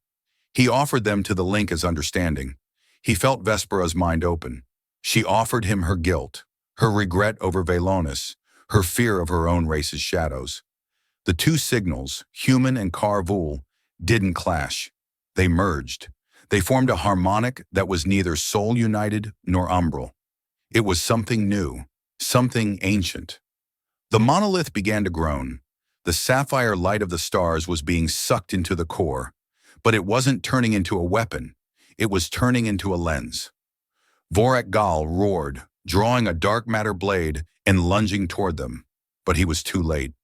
He offered them to the link as understanding. He felt Vespera's mind open. She offered him her guilt, her regret over Velonis, her fear of her own race's shadows. The two signals, human and Carvul, didn't clash. They merged. They formed a harmonic that was neither soul-united nor umbral. It was something new, something ancient. The monolith began to groan. The sapphire light of the stars was being sucked into the core, but it wasn't turning into a weapon. It was turning into a lens. Vorak Gal roared, drawing a dark matter blade and lunging toward them. But he was too late.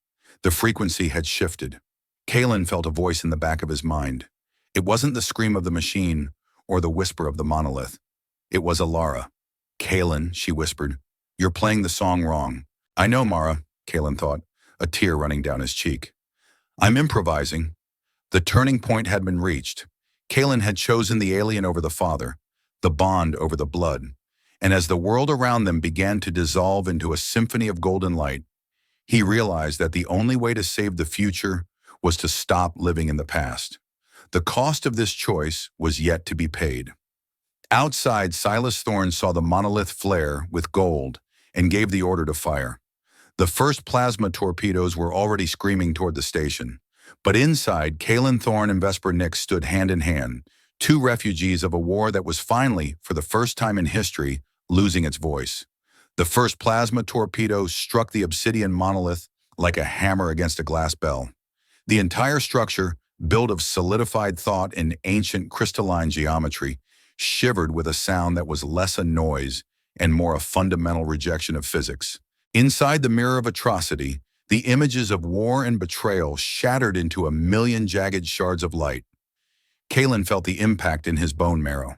The frequency had shifted. Kalen felt a voice in the back of his mind. It wasn't the scream of the machine or the whisper of the monolith. It was Alara. "Kalen," she whispered, "you're playing the song wrong." "I know, Mara," Kalen thought, a tear running down his cheek. "I'm improvising." The turning point had been reached. Kalen had chosen the alien over the father, the bond over the blood, and as the world around them began to dissolve into a symphony of golden light, he realized that the only way to save the future was to stop living in the past. The cost of this choice was yet to be paid. Outside, Silas Thorne saw the monolith flare with gold and gave the order to fire. The first plasma torpedoes were already screaming toward the station. But inside, Kalen Thorne and Vesper Nix stood hand in hand, two refugees of a war that was finally, for the first time in history, losing its voice. The first plasma torpedo struck the obsidian monolith like a hammer against a glass bell. The entire structure, built of solidified thought and ancient crystalline geometry, shivered with a sound that was less a noise and more a fundamental rejection of physics. Inside the mirror of atrocity, the images of war and betrayal shattered into a million jagged shards of light. Kalen felt the impact in his bone marrow.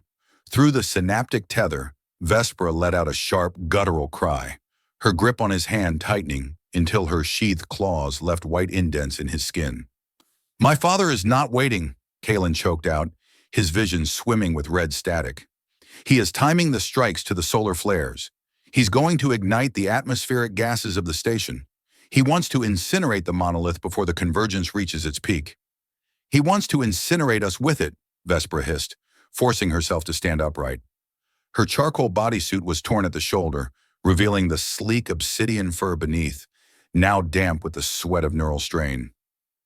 Through the synaptic tether, Vespera let out a sharp, guttural cry, her grip on his hand tightening until her sheathed claws left white indents in his skin. "My father is not waiting," Kalen choked out, his vision swimming with red static. "He is timing the strikes to the solar flares. He's going to ignite the atmospheric gases of the station. He wants to incinerate the monolith before the convergence reaches its peak." "He wants to incinerate us with it," Vespera hissed, forcing herself to stand upright. Her charcoal bodysuit was torn at the shoulder, revealing the sleek obsidian fur beneath, now damp with the sweat of neural strain.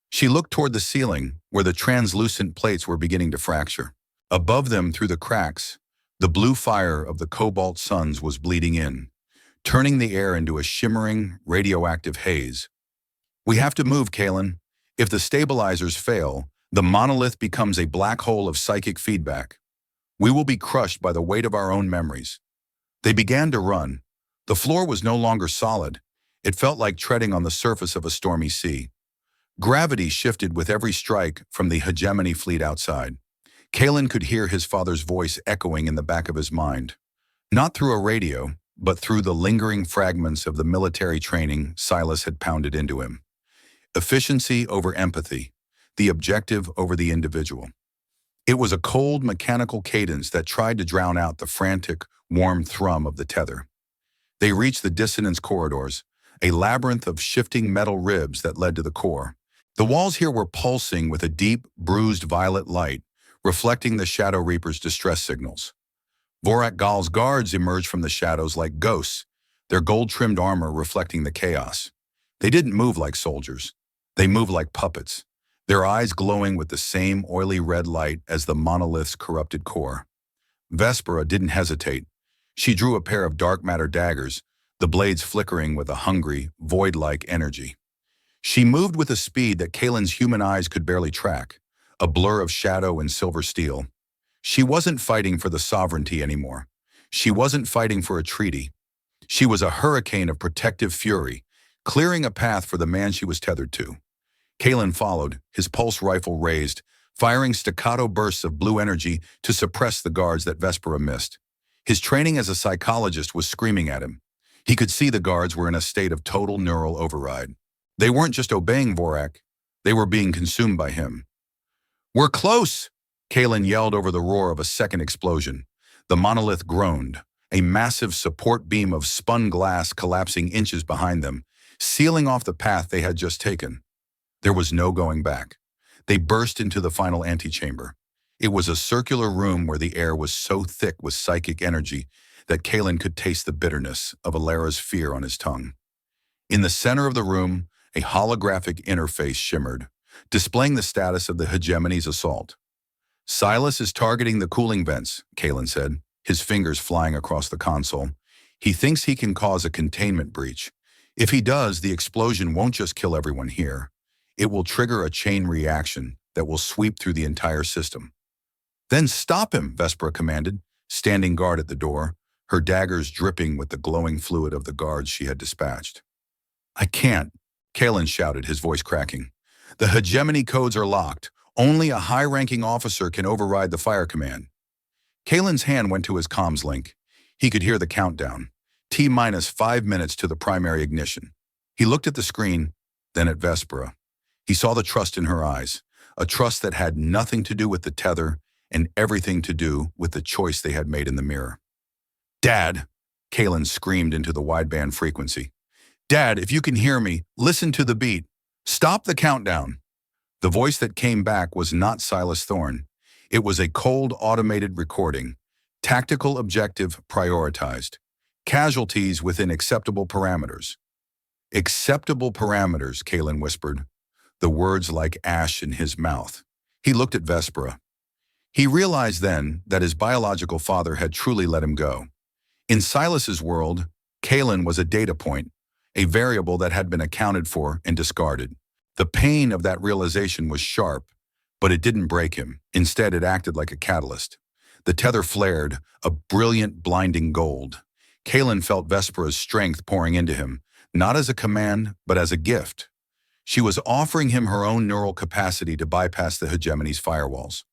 She looked toward the ceiling, where the translucent plates were beginning to fracture. Above them, through the cracks, the blue fire of the cobalt suns was bleeding in, turning the air into a shimmering, radioactive haze. "We have to move, Kalen. If the stabilizers fail, the monolith becomes a black hole of psychic feedback. We will be crushed by the weight of our own memories." They began to run. The floor was no longer solid. It felt like treading on the surface of a stormy sea. Gravity shifted with every strike from the hegemony fleet outside. Kalen could hear his father's voice echoing in the back of his mind. Not through a radio, but through the lingering fragments of the military training Silas had pounded into him. Efficiency over empathy, the objective over the individual. It was a cold, mechanical cadence that tried to drown out the frantic, warm thrum of the tether. They reached the dissonance corridors, a labyrinth of shifting metal ribs that led to the core. The walls here were pulsing with a deep, bruised violet light, reflecting the Shadow Reaper's distress signals. Vorak Gal's guards emerged from the shadows like ghosts, their gold-trimmed armor reflecting the chaos. They didn't move like soldiers. They moved like puppets, their eyes glowing with the same oily red light as the monolith's corrupted core. Vespera didn't hesitate. She drew a pair of dark matter daggers, the blades flickering with a hungry, void-like energy. She moved with a speed that Kalen's human eyes could barely track, a blur of shadow and silver steel. She wasn't fighting for the sovereignty anymore. She wasn't fighting for a treaty. She was a hurricane of protective fury, clearing a path for the man she was tethered to. Kalen followed, his pulse rifle raised, firing staccato bursts of blue energy to suppress the guards that Vespera missed. His training as a psychologist was screaming at him. He could see the guards were in a state of total neural override. They weren't just obeying Vorak, they were being consumed by him. "We're close!" Kalen yelled over the roar of a second explosion. The monolith groaned, a massive support beam of spun glass collapsing inches behind them, sealing off the path they had just taken. There was no going back. They burst into the final antechamber. It was a circular room where the air was so thick with psychic energy that Kalen could taste the bitterness of Alara's fear on his tongue. In the center of the room, a holographic interface shimmered, displaying the status of the hegemony's assault. "Silas is targeting the cooling vents," Kalen said, his fingers flying across the console. "He thinks he can cause a containment breach. If he does, the explosion won't just kill everyone here. It will trigger a chain reaction that will sweep through the entire system." "Then stop him," Vespera commanded, standing guard at the door, her daggers dripping with the glowing fluid of the guards she had dispatched. "I can't," Kalen shouted, his voice cracking. "The hegemony codes are locked. Only a high-ranking officer can override the fire command." Kalen's hand went to his comms link. He could hear the countdown. T-minus 5 minutes to the primary ignition. He looked at the screen, then at Vespera. He saw the trust in her eyes, a trust that had nothing to do with the tether and everything to do with the choice they had made in the mirror. "Dad," Kalen screamed into the wideband frequency. "Dad, if you can hear me, listen to the beat. Stop the countdown." The voice that came back was not Silas Thorne. It was a cold, automated recording. Tactical objective prioritized. Casualties within acceptable parameters. "Acceptable parameters," Kalen whispered, the words like ash in his mouth. He looked at Vespera. He realized then that his biological father had truly let him go. In Silas's world, Kalen was a data point, a variable that had been accounted for and discarded. The pain of that realization was sharp, but it didn't break him. Instead, it acted like a catalyst. The tether flared, a brilliant, blinding gold. Kalen felt Vespera's strength pouring into him, not as a command, but as a gift. She was offering him her own neural capacity to bypass the hegemony's firewalls.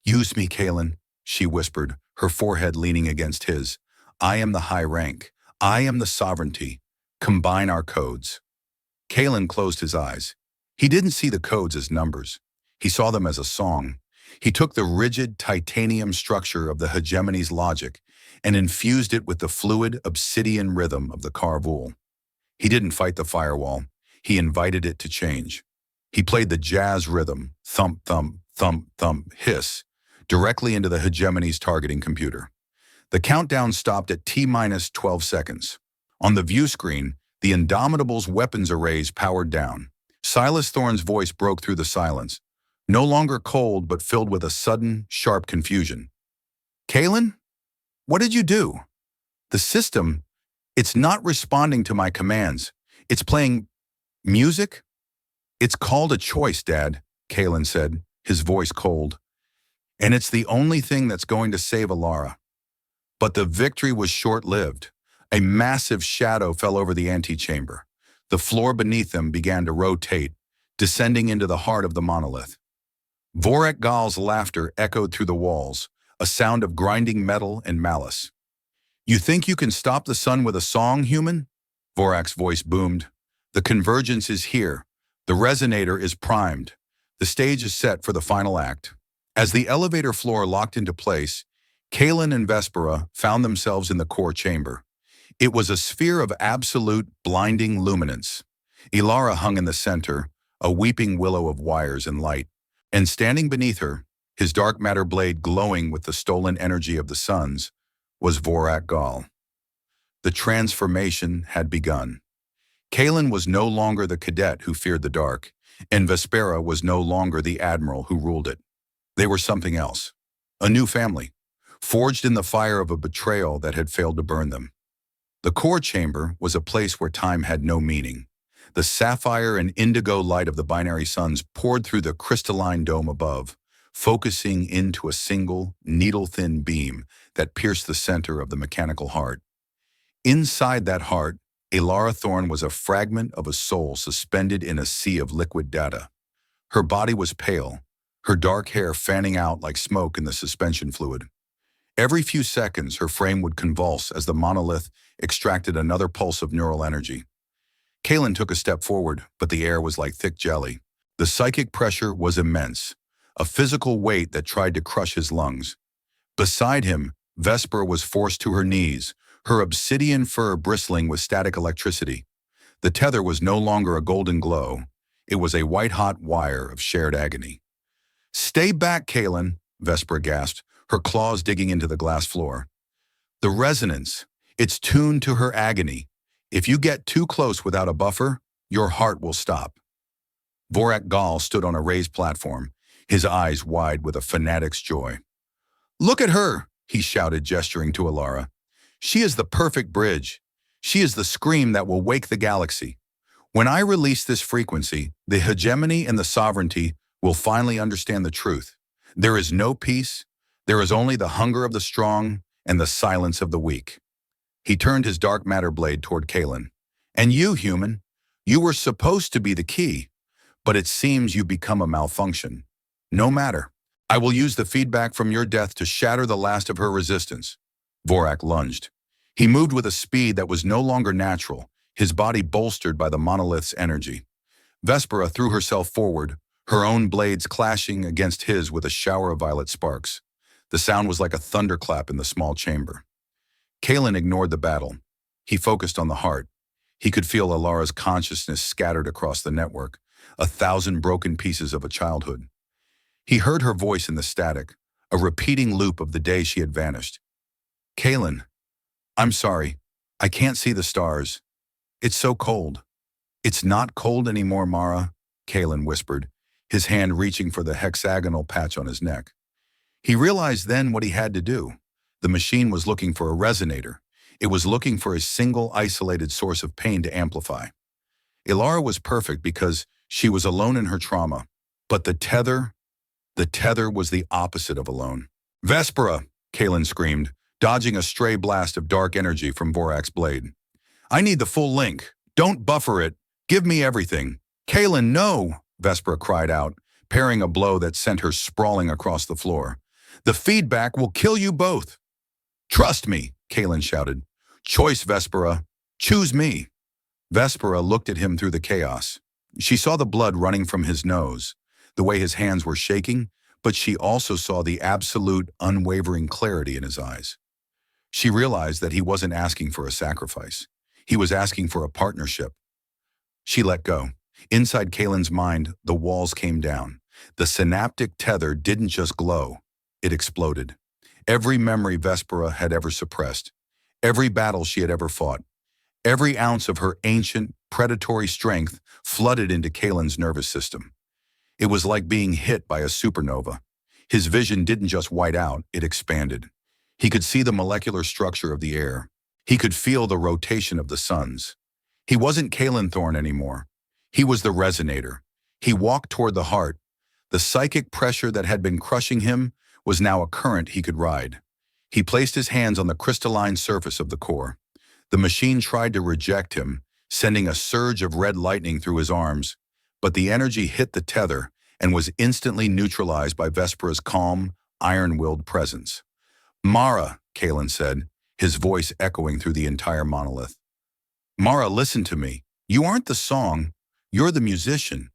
"Use me, Kalen," she whispered, her forehead leaning against his. "I am the high rank. I am the sovereignty. Combine our codes." Kalen closed his eyes. He didn't see the codes as numbers. He saw them as a song. He took the rigid titanium structure of the hegemony's logic and infused it with the fluid obsidian rhythm of the Carvul. He didn't fight the firewall. He invited it to change. He played the jazz rhythm, thump, thump, thump, thump, hiss, directly into the hegemony's targeting computer. The countdown stopped at T-minus 12 seconds. On the view screen, the Indomitable's weapons arrays powered down. Silas Thorne's voice broke through the silence, no longer cold but filled with a sudden, sharp confusion. "Kalen, what did you do? The system, it's not responding to my commands. It's playing music?" "It's called a choice, Dad," Kalen said, his voice cold. "And it's the only thing that's going to save Alara." But the victory was short-lived. A massive shadow fell over the antechamber. The floor beneath them began to rotate, descending into the heart of the monolith. Vorak Gal's laughter echoed through the walls, a sound of grinding metal and malice. "You think you can stop the sun with a song, human?" Vorak's voice boomed. "The convergence is here. The resonator is primed. The stage is set for the final act." As the elevator floor locked into place, Kalen and Vespera found themselves in the core chamber. It was a sphere of absolute, blinding luminance. Ilara hung in the center, a weeping willow of wires and light, and standing beneath her, his dark matter blade glowing with the stolen energy of the suns, was Vorak Gal. The transformation had begun. Kalen was no longer the cadet who feared the dark, and Vespera was no longer the admiral who ruled it. They were something else, a new family, forged in the fire of a betrayal that had failed to burn them. The core chamber was a place where time had no meaning. The sapphire and indigo light of the binary suns poured through the crystalline dome above, focusing into a single, needle-thin beam that pierced the center of the mechanical heart. Inside that heart, Alara Thorne was a fragment of a soul suspended in a sea of liquid data. Her body was pale, her dark hair fanning out like smoke in the suspension fluid. Every few seconds, her frame would convulse as the monolith extracted another pulse of neural energy. Kalen took a step forward, but the air was like thick jelly. The psychic pressure was immense, a physical weight that tried to crush his lungs. Beside him, Vespera was forced to her knees, her obsidian fur bristling with static electricity. The tether was no longer a golden glow. It was a white-hot wire of shared agony. "Stay back, Kalen," Vespera gasped, her claws digging into the glass floor. "The resonance, it's tuned to her agony. If you get too close without a buffer, your heart will stop." Vorak Gal stood on a raised platform, his eyes wide with a fanatic's joy. "Look at her," he shouted, gesturing to Alara. "She is the perfect bridge. She is the scream that will wake the galaxy. When I release this frequency, the hegemony and the sovereignty will finally understand the truth. There is no peace. There is only the hunger of the strong and the silence of the weak." He turned his dark matter blade toward Kalen. "And you, human, you were supposed to be the key, but it seems you become a malfunction. No matter. I will use the feedback from your death to shatter the last of her resistance." Vorak lunged. He moved with a speed that was no longer natural, his body bolstered by the monolith's energy. Vespera threw herself forward, her own blades clashing against his with a shower of violet sparks. The sound was like a thunderclap in the small chamber. Kalen ignored the battle. He focused on the heart. He could feel Alara's consciousness scattered across the network, 1,000 broken pieces of a childhood. He heard her voice in the static, a repeating loop of the day she had vanished. "Kalen, I'm sorry. I can't see the stars. It's so cold." "It's not cold anymore, Mara," Kalen whispered, his hand reaching for the hexagonal patch on his neck. He realized then what he had to do. The machine was looking for a resonator. It was looking for a single isolated source of pain to amplify. Alara was perfect because she was alone in her trauma, but the tether was the opposite of alone. "Vespera!" Kalen screamed, dodging a stray blast of dark energy from Vorak's blade. "I need the full link. Don't buffer it. Give me everything." "Kalen, no!" Vespera cried out, parrying a blow that sent her sprawling across the floor. "The feedback will kill you both." "Trust me," Kalen shouted. "Choice, Vespera. Choose me." Vespera looked at him through the chaos. She saw the blood running from his nose, the way his hands were shaking, but she also saw the absolute, unwavering clarity in his eyes. She realized that he wasn't asking for a sacrifice. He was asking for a partnership. She let go. Inside Kalen's mind, the walls came down. The synaptic tether didn't just glow. It exploded. Every memory Vespera had ever suppressed, every battle she had ever fought, every ounce of her ancient, predatory strength flooded into Kalen's nervous system. It was like being hit by a supernova. His vision didn't just white out, it expanded. He could see the molecular structure of the air. He could feel the rotation of the suns. He wasn't Kalen Thorne anymore. He was the resonator. He walked toward the heart. The psychic pressure that had been crushing him was now a current he could ride. He placed his hands on the crystalline surface of the core. The machine tried to reject him, sending a surge of red lightning through his arms, but the energy hit the tether and was instantly neutralized by Vespera's calm, iron-willed presence. "Mara," Kalen said, his voice echoing through the entire monolith. "Mara, listen to me. You aren't the song. You're the musician."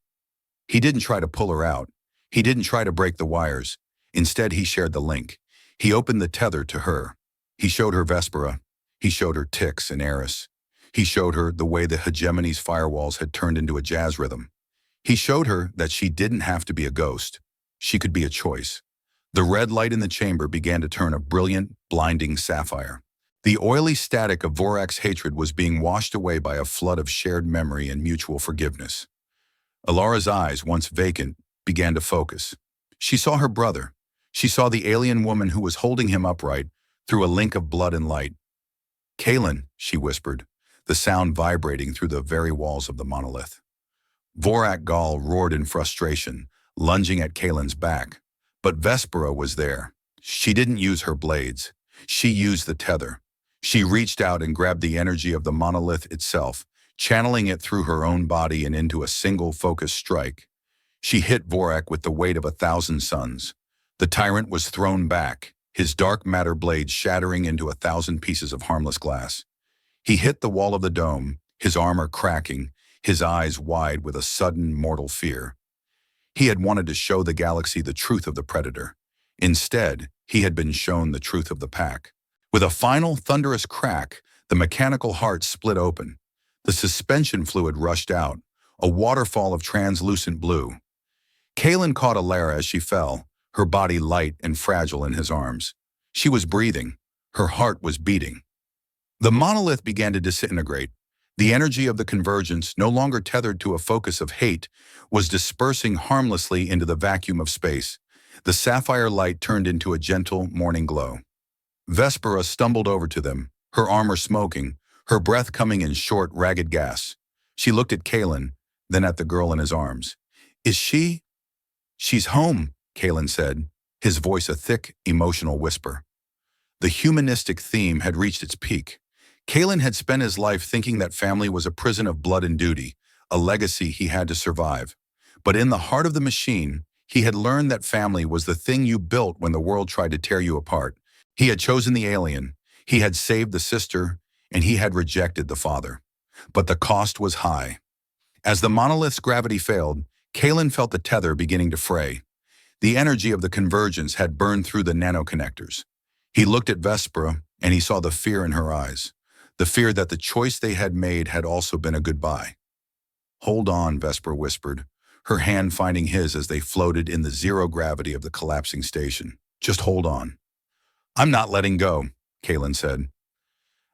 He didn't try to pull her out. He didn't try to break the wires. Instead, he shared the link. He opened the tether to her. He showed her Vespera. He showed her Tix and Eris. He showed her the way the hegemony's firewalls had turned into a jazz rhythm. He showed her that she didn't have to be a ghost. She could be a choice. The red light in the chamber began to turn a brilliant, blinding sapphire. The oily static of Vorak's hatred was being washed away by a flood of shared memory and mutual forgiveness. Alara's eyes, once vacant, began to focus. She saw her brother. She saw the alien woman who was holding him upright through a link of blood and light. "Kalen," she whispered, the sound vibrating through the very walls of the monolith. Vorak Gal roared in frustration, lunging at Kalen's back. But Vespera was there. She didn't use her blades. She used the tether. She reached out and grabbed the energy of the monolith itself, channeling it through her own body and into a single focused strike. She hit Vorak with the weight of 1,000 suns. The tyrant was thrown back, his dark matter blades shattering into 1,000 pieces of harmless glass. He hit the wall of the dome, his armor cracking, his eyes wide with a sudden mortal fear. He had wanted to show the galaxy the truth of the Predator. Instead, he had been shown the truth of the pack. With a final thunderous crack, the mechanical heart split open. The suspension fluid rushed out, a waterfall of translucent blue. Kalen caught Alara as she fell, her body light and fragile in his arms. She was breathing. Her heart was beating. The monolith began to disintegrate. The energy of the convergence, no longer tethered to a focus of hate, was dispersing harmlessly into the vacuum of space. The sapphire light turned into a gentle morning glow. Vespera stumbled over to them, her armor smoking, her breath coming in short, ragged gasps. She looked at Kalen, then at the girl in his arms. "Is she?" "She's home," Kalen said, his voice a thick, emotional whisper. The humanistic theme had reached its peak. Kalen had spent his life thinking that family was a prison of blood and duty, a legacy he had to survive. But in the heart of the machine, he had learned that family was the thing you built when the world tried to tear you apart. He had chosen the alien, he had saved the sister, and he had rejected the father. But the cost was high. As the monolith's gravity failed, Kalen felt the tether beginning to fray. The energy of the convergence had burned through the nanoconnectors. He looked at Vespera, and he saw the fear in her eyes. The fear that the choice they had made had also been a goodbye. "Hold on," Vespera whispered, her hand finding his as they floated in the zero gravity of the collapsing station. "Just hold on." "I'm not letting go," Kalen said.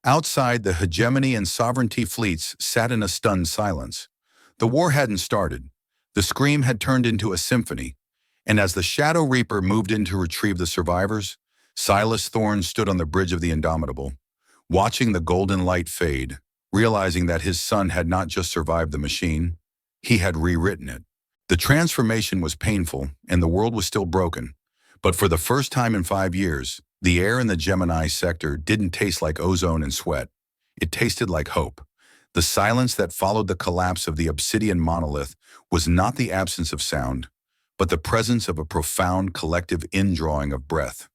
Outside, the hegemony and sovereignty fleets sat in a stunned silence. The war hadn't started. The scream had turned into a symphony, and as the Shadow Reaper moved in to retrieve the survivors, Silas Thorne stood on the bridge of the Indomitable, watching the golden light fade, realizing that his son had not just survived the machine, he had rewritten it. The transformation was painful, and the world was still broken. But for the first time in 5 years, the air in the Gemini sector didn't taste like ozone and sweat. It tasted like hope. The silence that followed the collapse of the obsidian monolith was not the absence of sound, but the presence of a profound collective indrawing of breath.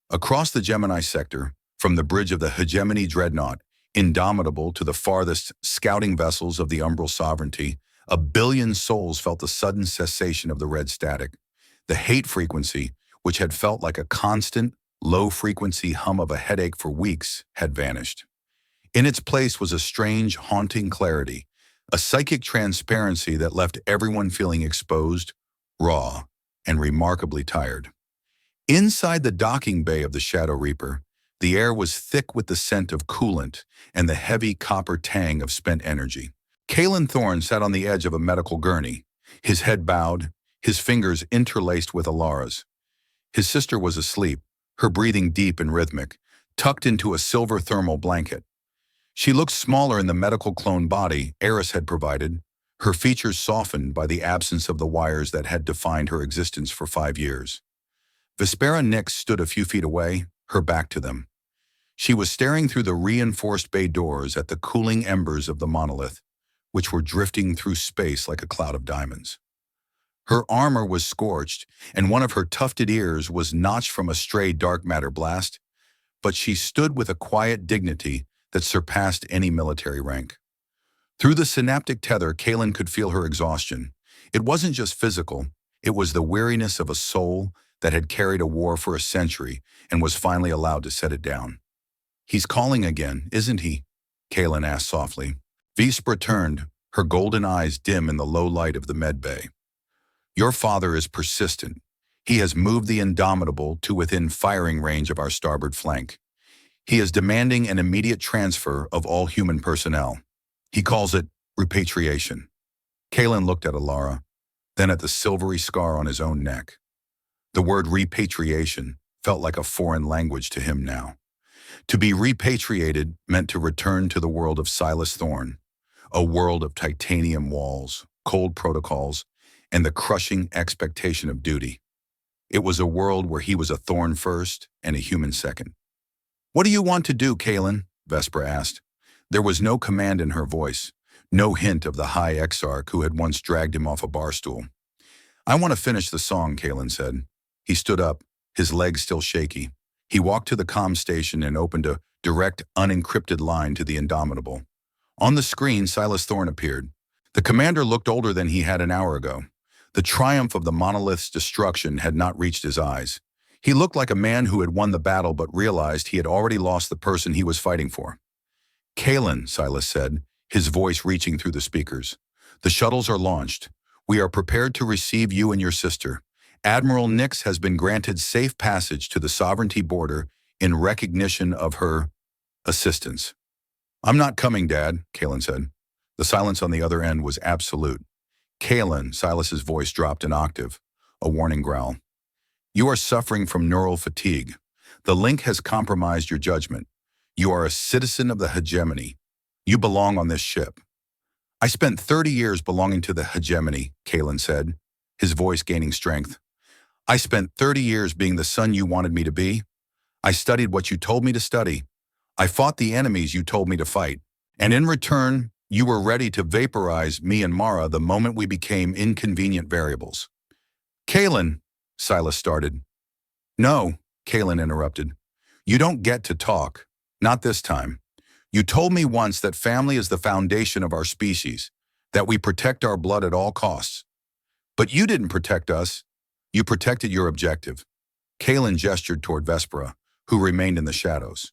Across the Gemini sector, from the bridge of the hegemony dreadnought, Indomitable, to the farthest scouting vessels of the umbral sovereignty, 1 billion souls felt the sudden cessation of the red static. The hate frequency, which had felt like a constant, low-frequency hum of a headache for weeks, had vanished. In its place was a strange, haunting clarity, a psychic transparency that left everyone feeling exposed, raw, and remarkably tired. Inside the docking bay of the Shadow Reaper, the air was thick with the scent of coolant and the heavy copper tang of spent energy. Kalen Thorne sat on the edge of a medical gurney, his head bowed, his fingers interlaced with Alara's. His sister was asleep, her breathing deep and rhythmic, tucked into a silver thermal blanket. She looked smaller in the medical clone body Eris had provided, her features softened by the absence of the wires that had defined her existence for 5 years. Vespera Nyx stood a few feet away, her back to them. She was staring through the reinforced bay doors at the cooling embers of the monolith, which were drifting through space like a cloud of diamonds. Her armor was scorched, and one of her tufted ears was notched from a stray dark matter blast, but she stood with a quiet dignity that surpassed any military rank. Through the synaptic tether, Kalen could feel her exhaustion. It wasn't just physical, it was the weariness of a soul that had carried a war for a century and was finally allowed to set it down. "He's calling again, isn't he?" Kalen asked softly. Vespera turned, her golden eyes dim in the low light of the med bay. "Your father is persistent. He has moved the Indomitable to within firing range of our starboard flank. He is demanding an immediate transfer of all human personnel. He calls it repatriation." Kalen looked at Alara, then at the silvery scar on his own neck. The word repatriation felt like a foreign language to him now. To be repatriated meant to return to the world of Silas Thorne, a world of titanium walls, cold protocols, and the crushing expectation of duty. It was a world where he was a thorn first and a human second. "What do you want to do, Kalen?" Vespera asked. There was no command in her voice, no hint of the high exarch who had once dragged him off a bar stool. "I want to finish the song," Kalen said. He stood up, his legs still shaky. He walked to the comm station and opened a direct, unencrypted line to the Indomitable. On the screen, Silas Thorne appeared. The commander looked older than he had an hour ago. The triumph of the monolith's destruction had not reached his eyes. He looked like a man who had won the battle but realized he had already lost the person he was fighting for. "Kalen," Silas said, his voice reaching through the speakers. "The shuttles are launched. We are prepared to receive you and your sister. Admiral Nix has been granted safe passage to the sovereignty border in recognition of her assistance." "I'm not coming, Dad," Kalen said. The silence on the other end was absolute. "Kalen," Silas's voice dropped an octave, a warning growl. "You are suffering from neural fatigue. The link has compromised your judgment. You are a citizen of the hegemony. You belong on this ship." "I spent 30 years belonging to the hegemony," Kalen said, his voice gaining strength. "I spent 30 years being the son you wanted me to be. I studied what you told me to study. I fought the enemies you told me to fight. And in return, you were ready to vaporize me and Mara the moment we became inconvenient variables." "Kalen," Silas started. "No," Kalen interrupted. "You don't get to talk. Not this time. You told me once that family is the foundation of our species, that we protect our blood at all costs. But you didn't protect us. You protected your objective." Kalen gestured toward Vespera, who remained in the shadows.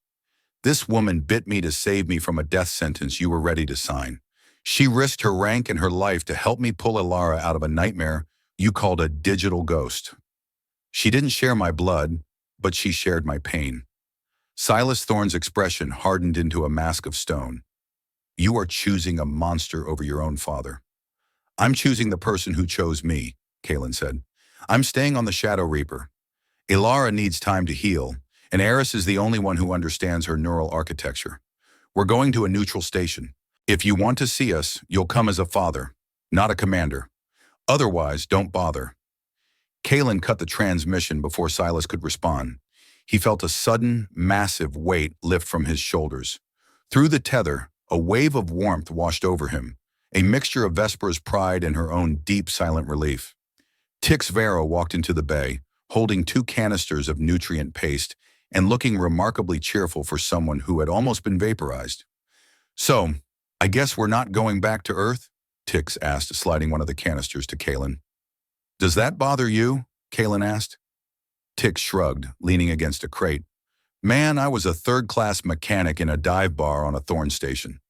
"This woman bit me to save me from a death sentence you were ready to sign. She risked her rank and her life to help me pull Ilara out of a nightmare you called a digital ghost. She didn't share my blood, but she shared my pain." Silas Thorne's expression hardened into a mask of stone. "You are choosing a monster over your own father." "I'm choosing the person who chose me," Kalen said. "I'm staying on the Shadow Reaper. Ilara needs time to heal, and Eris is the only one who understands her neural architecture. We're going to a neutral station. If you want to see us, you'll come as a father, not a commander. Otherwise, don't bother." Kalen cut the transmission before Silas could respond. He felt a sudden, massive weight lift from his shoulders. Through the tether, a wave of warmth washed over him, a mixture of Vespera's pride and her own deep, silent relief. Tix Vero walked into the bay, holding 2 canisters of nutrient paste and looking remarkably cheerful for someone who had almost been vaporized. "So, I guess we're not going back to Earth?" Tix asked, sliding one of the canisters to Kalen. "Does that bother you?" Kalen asked. Tix shrugged, leaning against a crate. "Man, I was a third-class mechanic in a dive bar on a Thorn station.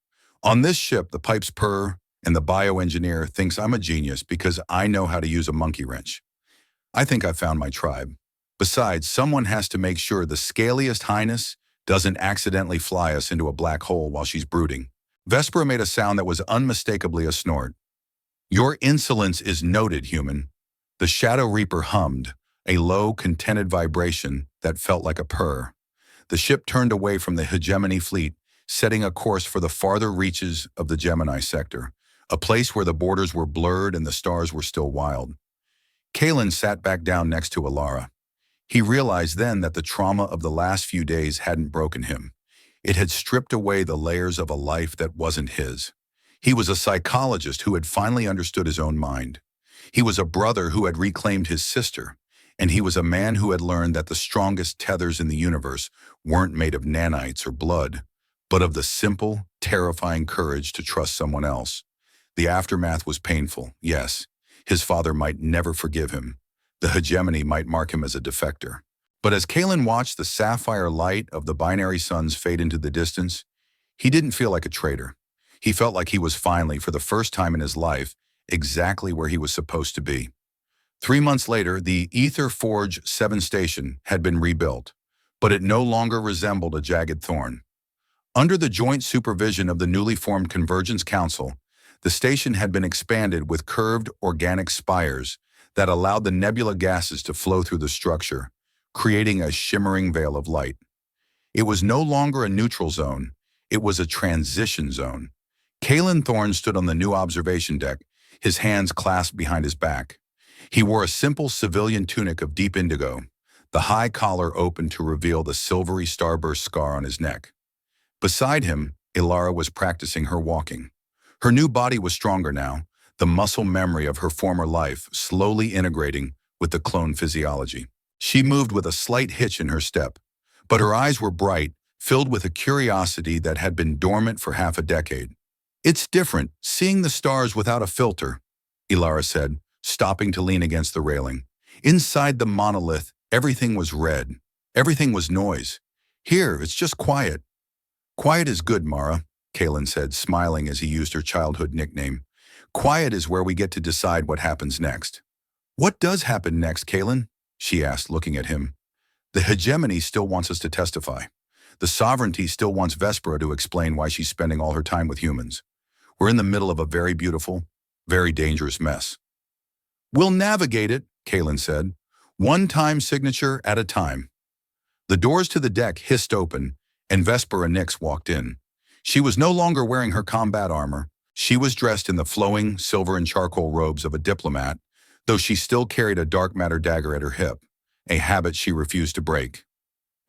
On this ship, the pipes purr, and the bioengineer thinks I'm a genius because I know how to use a monkey wrench. I think I found my tribe. Besides, someone has to make sure the scaliest highness doesn't accidentally fly us into a black hole while she's brooding." Vespera made a sound that was unmistakably a snort. "Your insolence is noted, human." The Shadow Reaper hummed, a low, contented vibration that felt like a purr. The ship turned away from the hegemony fleet, setting a course for the farther reaches of the Gemini sector, a place where the borders were blurred and the stars were still wild. Kalen sat back down next to Ilara. He realized then that the trauma of the last few days hadn't broken him. It had stripped away the layers of a life that wasn't his. He was a psychologist who had finally understood his own mind. He was a brother who had reclaimed his sister, and he was a man who had learned that the strongest tethers in the universe weren't made of nanites or blood, but of the simple, terrifying courage to trust someone else. The aftermath was painful, yes. His father might never forgive him. The hegemony might mark him as a defector. But as Kalen watched the sapphire light of the binary suns fade into the distance, he didn't feel like a traitor. He felt like he was finally, for the first time in his life, exactly where he was supposed to be. 3 months later, the Ether Forge 7 station had been rebuilt, but it no longer resembled a jagged thorn. Under the joint supervision of the newly formed Convergence Council, the station had been expanded with curved organic spires that allowed the nebula gases to flow through the structure, creating a shimmering veil of light. It was no longer a neutral zone. It was a transition zone. Kalen Thorne stood on the new observation deck, his hands clasped behind his back. He wore a simple civilian tunic of deep indigo, the high collar open to reveal the silvery starburst scar on his neck. Beside him, Ilara was practicing her walking. Her new body was stronger now, the muscle memory of her former life slowly integrating with the clone physiology. She moved with a slight hitch in her step, but her eyes were bright, filled with a curiosity that had been dormant for half a decade. "It's different, seeing the stars without a filter," Ilara said, stopping to lean against the railing. Inside the monolith, everything was red. Everything was noise. Here, it's just quiet. "Quiet is good, Mara," Kalen said, smiling as he used her childhood nickname. "Quiet is where we get to decide what happens next." "What does happen next, Kalen?" she asked, looking at him. "The hegemony still wants us to testify. The sovereignty still wants Vespera to explain why she's spending all her time with humans. We're in the middle of a very beautiful, very dangerous mess." "We'll navigate it," Kalen said, "one time signature at a time." The doors to the deck hissed open, and Vespera Nix walked in. She was no longer wearing her combat armor. She was dressed in the flowing silver and charcoal robes of a diplomat, though she still carried a dark matter dagger at her hip, a habit she refused to break.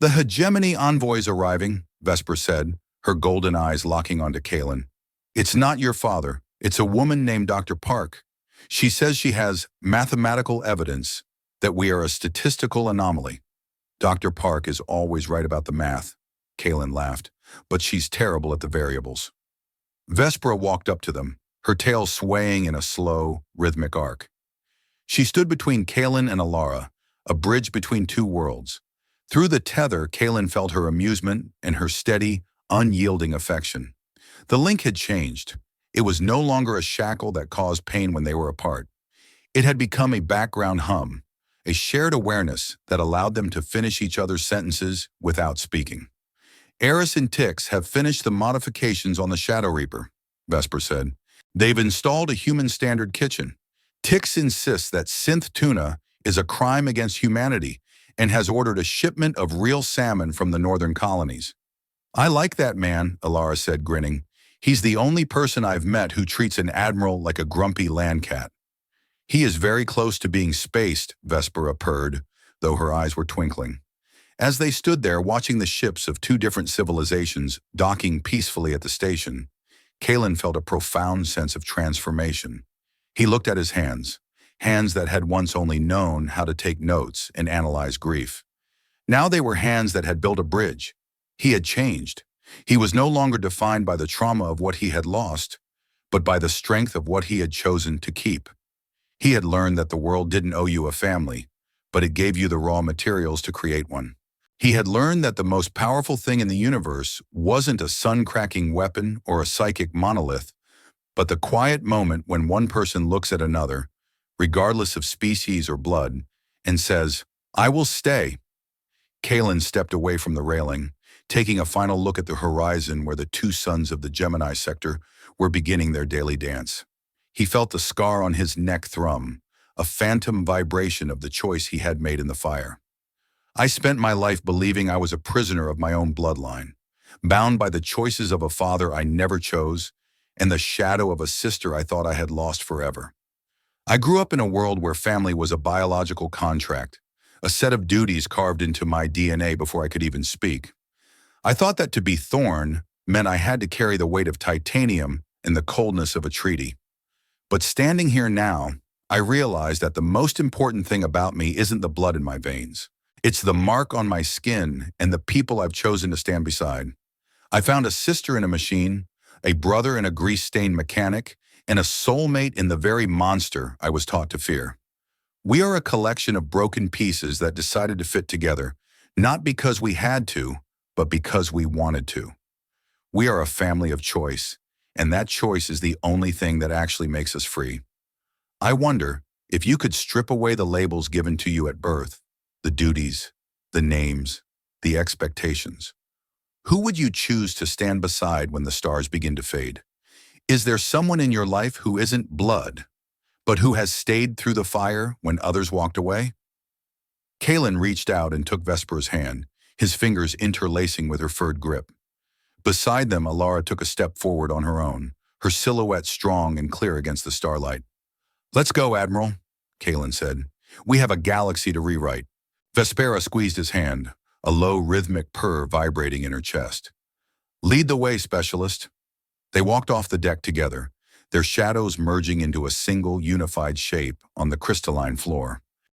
"The hegemony envoy's arriving," Vesper said, her golden eyes locking onto Kalen. "It's not your father. It's a woman named Dr. Park. She says she has mathematical evidence that we are a statistical anomaly." "Dr. Park is always right about the math," Kalen laughed, "but she's terrible at the variables." Vespera walked up to them, her tail swaying in a slow, rhythmic arc. She stood between Kalen and Ilara, a bridge between two worlds. Through the tether, Kalen felt her amusement and her steady, unyielding affection. The link had changed. It was no longer a shackle that caused pain when they were apart. It had become a background hum, a shared awareness that allowed them to finish each other's sentences without speaking. "Eris and Tix have finished the modifications on the Shadow Reaper," Vesper said. "They've installed a human standard kitchen. Tix insists that synth tuna is a crime against humanity and has ordered a shipment of real salmon from the northern colonies." "I like that man," Ilara said, grinning. "He's the only person I've met who treats an admiral like a grumpy land cat." "He is very close to being spaced," Vespera purred, though her eyes were twinkling. As they stood there watching the ships of two different civilizations docking peacefully at the station, Kalen felt a profound sense of transformation. He looked at his hands that had once only known how to take notes and analyze grief. Now they were hands that had built a bridge. He had changed. He was no longer defined by the trauma of what he had lost, but by the strength of what he had chosen to keep. He had learned that the world didn't owe you a family, but it gave you the raw materials to create one. He had learned that the most powerful thing in the universe wasn't a sun-cracking weapon or a psychic monolith, but the quiet moment when one person looks at another, regardless of species or blood, and says, "I will stay." Kalen stepped away from the railing, taking a final look at the horizon where the two suns of the Gemini sector were beginning their daily dance. He felt the scar on his neck thrum, a phantom vibration of the choice he had made in the fire. "I spent my life believing I was a prisoner of my own bloodline, bound by the choices of a father I never chose and the shadow of a sister I thought I had lost forever. I grew up in a world where family was a biological contract, a set of duties carved into my DNA before I could even speak. I thought that to be Thorne meant I had to carry the weight of titanium and the coldness of a treaty. But standing here now, I realize that the most important thing about me isn't the blood in my veins. It's the mark on my skin and the people I've chosen to stand beside. I found a sister in a machine, a brother in a grease-stained mechanic, and a soulmate in the very monster I was taught to fear. We are a collection of broken pieces that decided to fit together, not because we had to, but because we wanted to. We are a family of choice, and that choice is the only thing that actually makes us free. I wonder if you could strip away the labels given to you at birth, the duties, the names, the expectations. Who would you choose to stand beside when the stars begin to fade? Is there someone in your life who isn't blood, but who has stayed through the fire when others walked away? Kalen reached out and took Vespera's hand, his fingers interlacing with her furred grip. Beside them, Alara took a step forward on her own, her silhouette strong and clear against the starlight. "Let's go, Admiral," Kalen said. "We have a galaxy to rewrite." Vespera squeezed his hand, a low rhythmic purr vibrating in her chest. "Lead the way, Specialist." They walked off the deck together, their shadows merging into a single unified shape on the crystalline floor.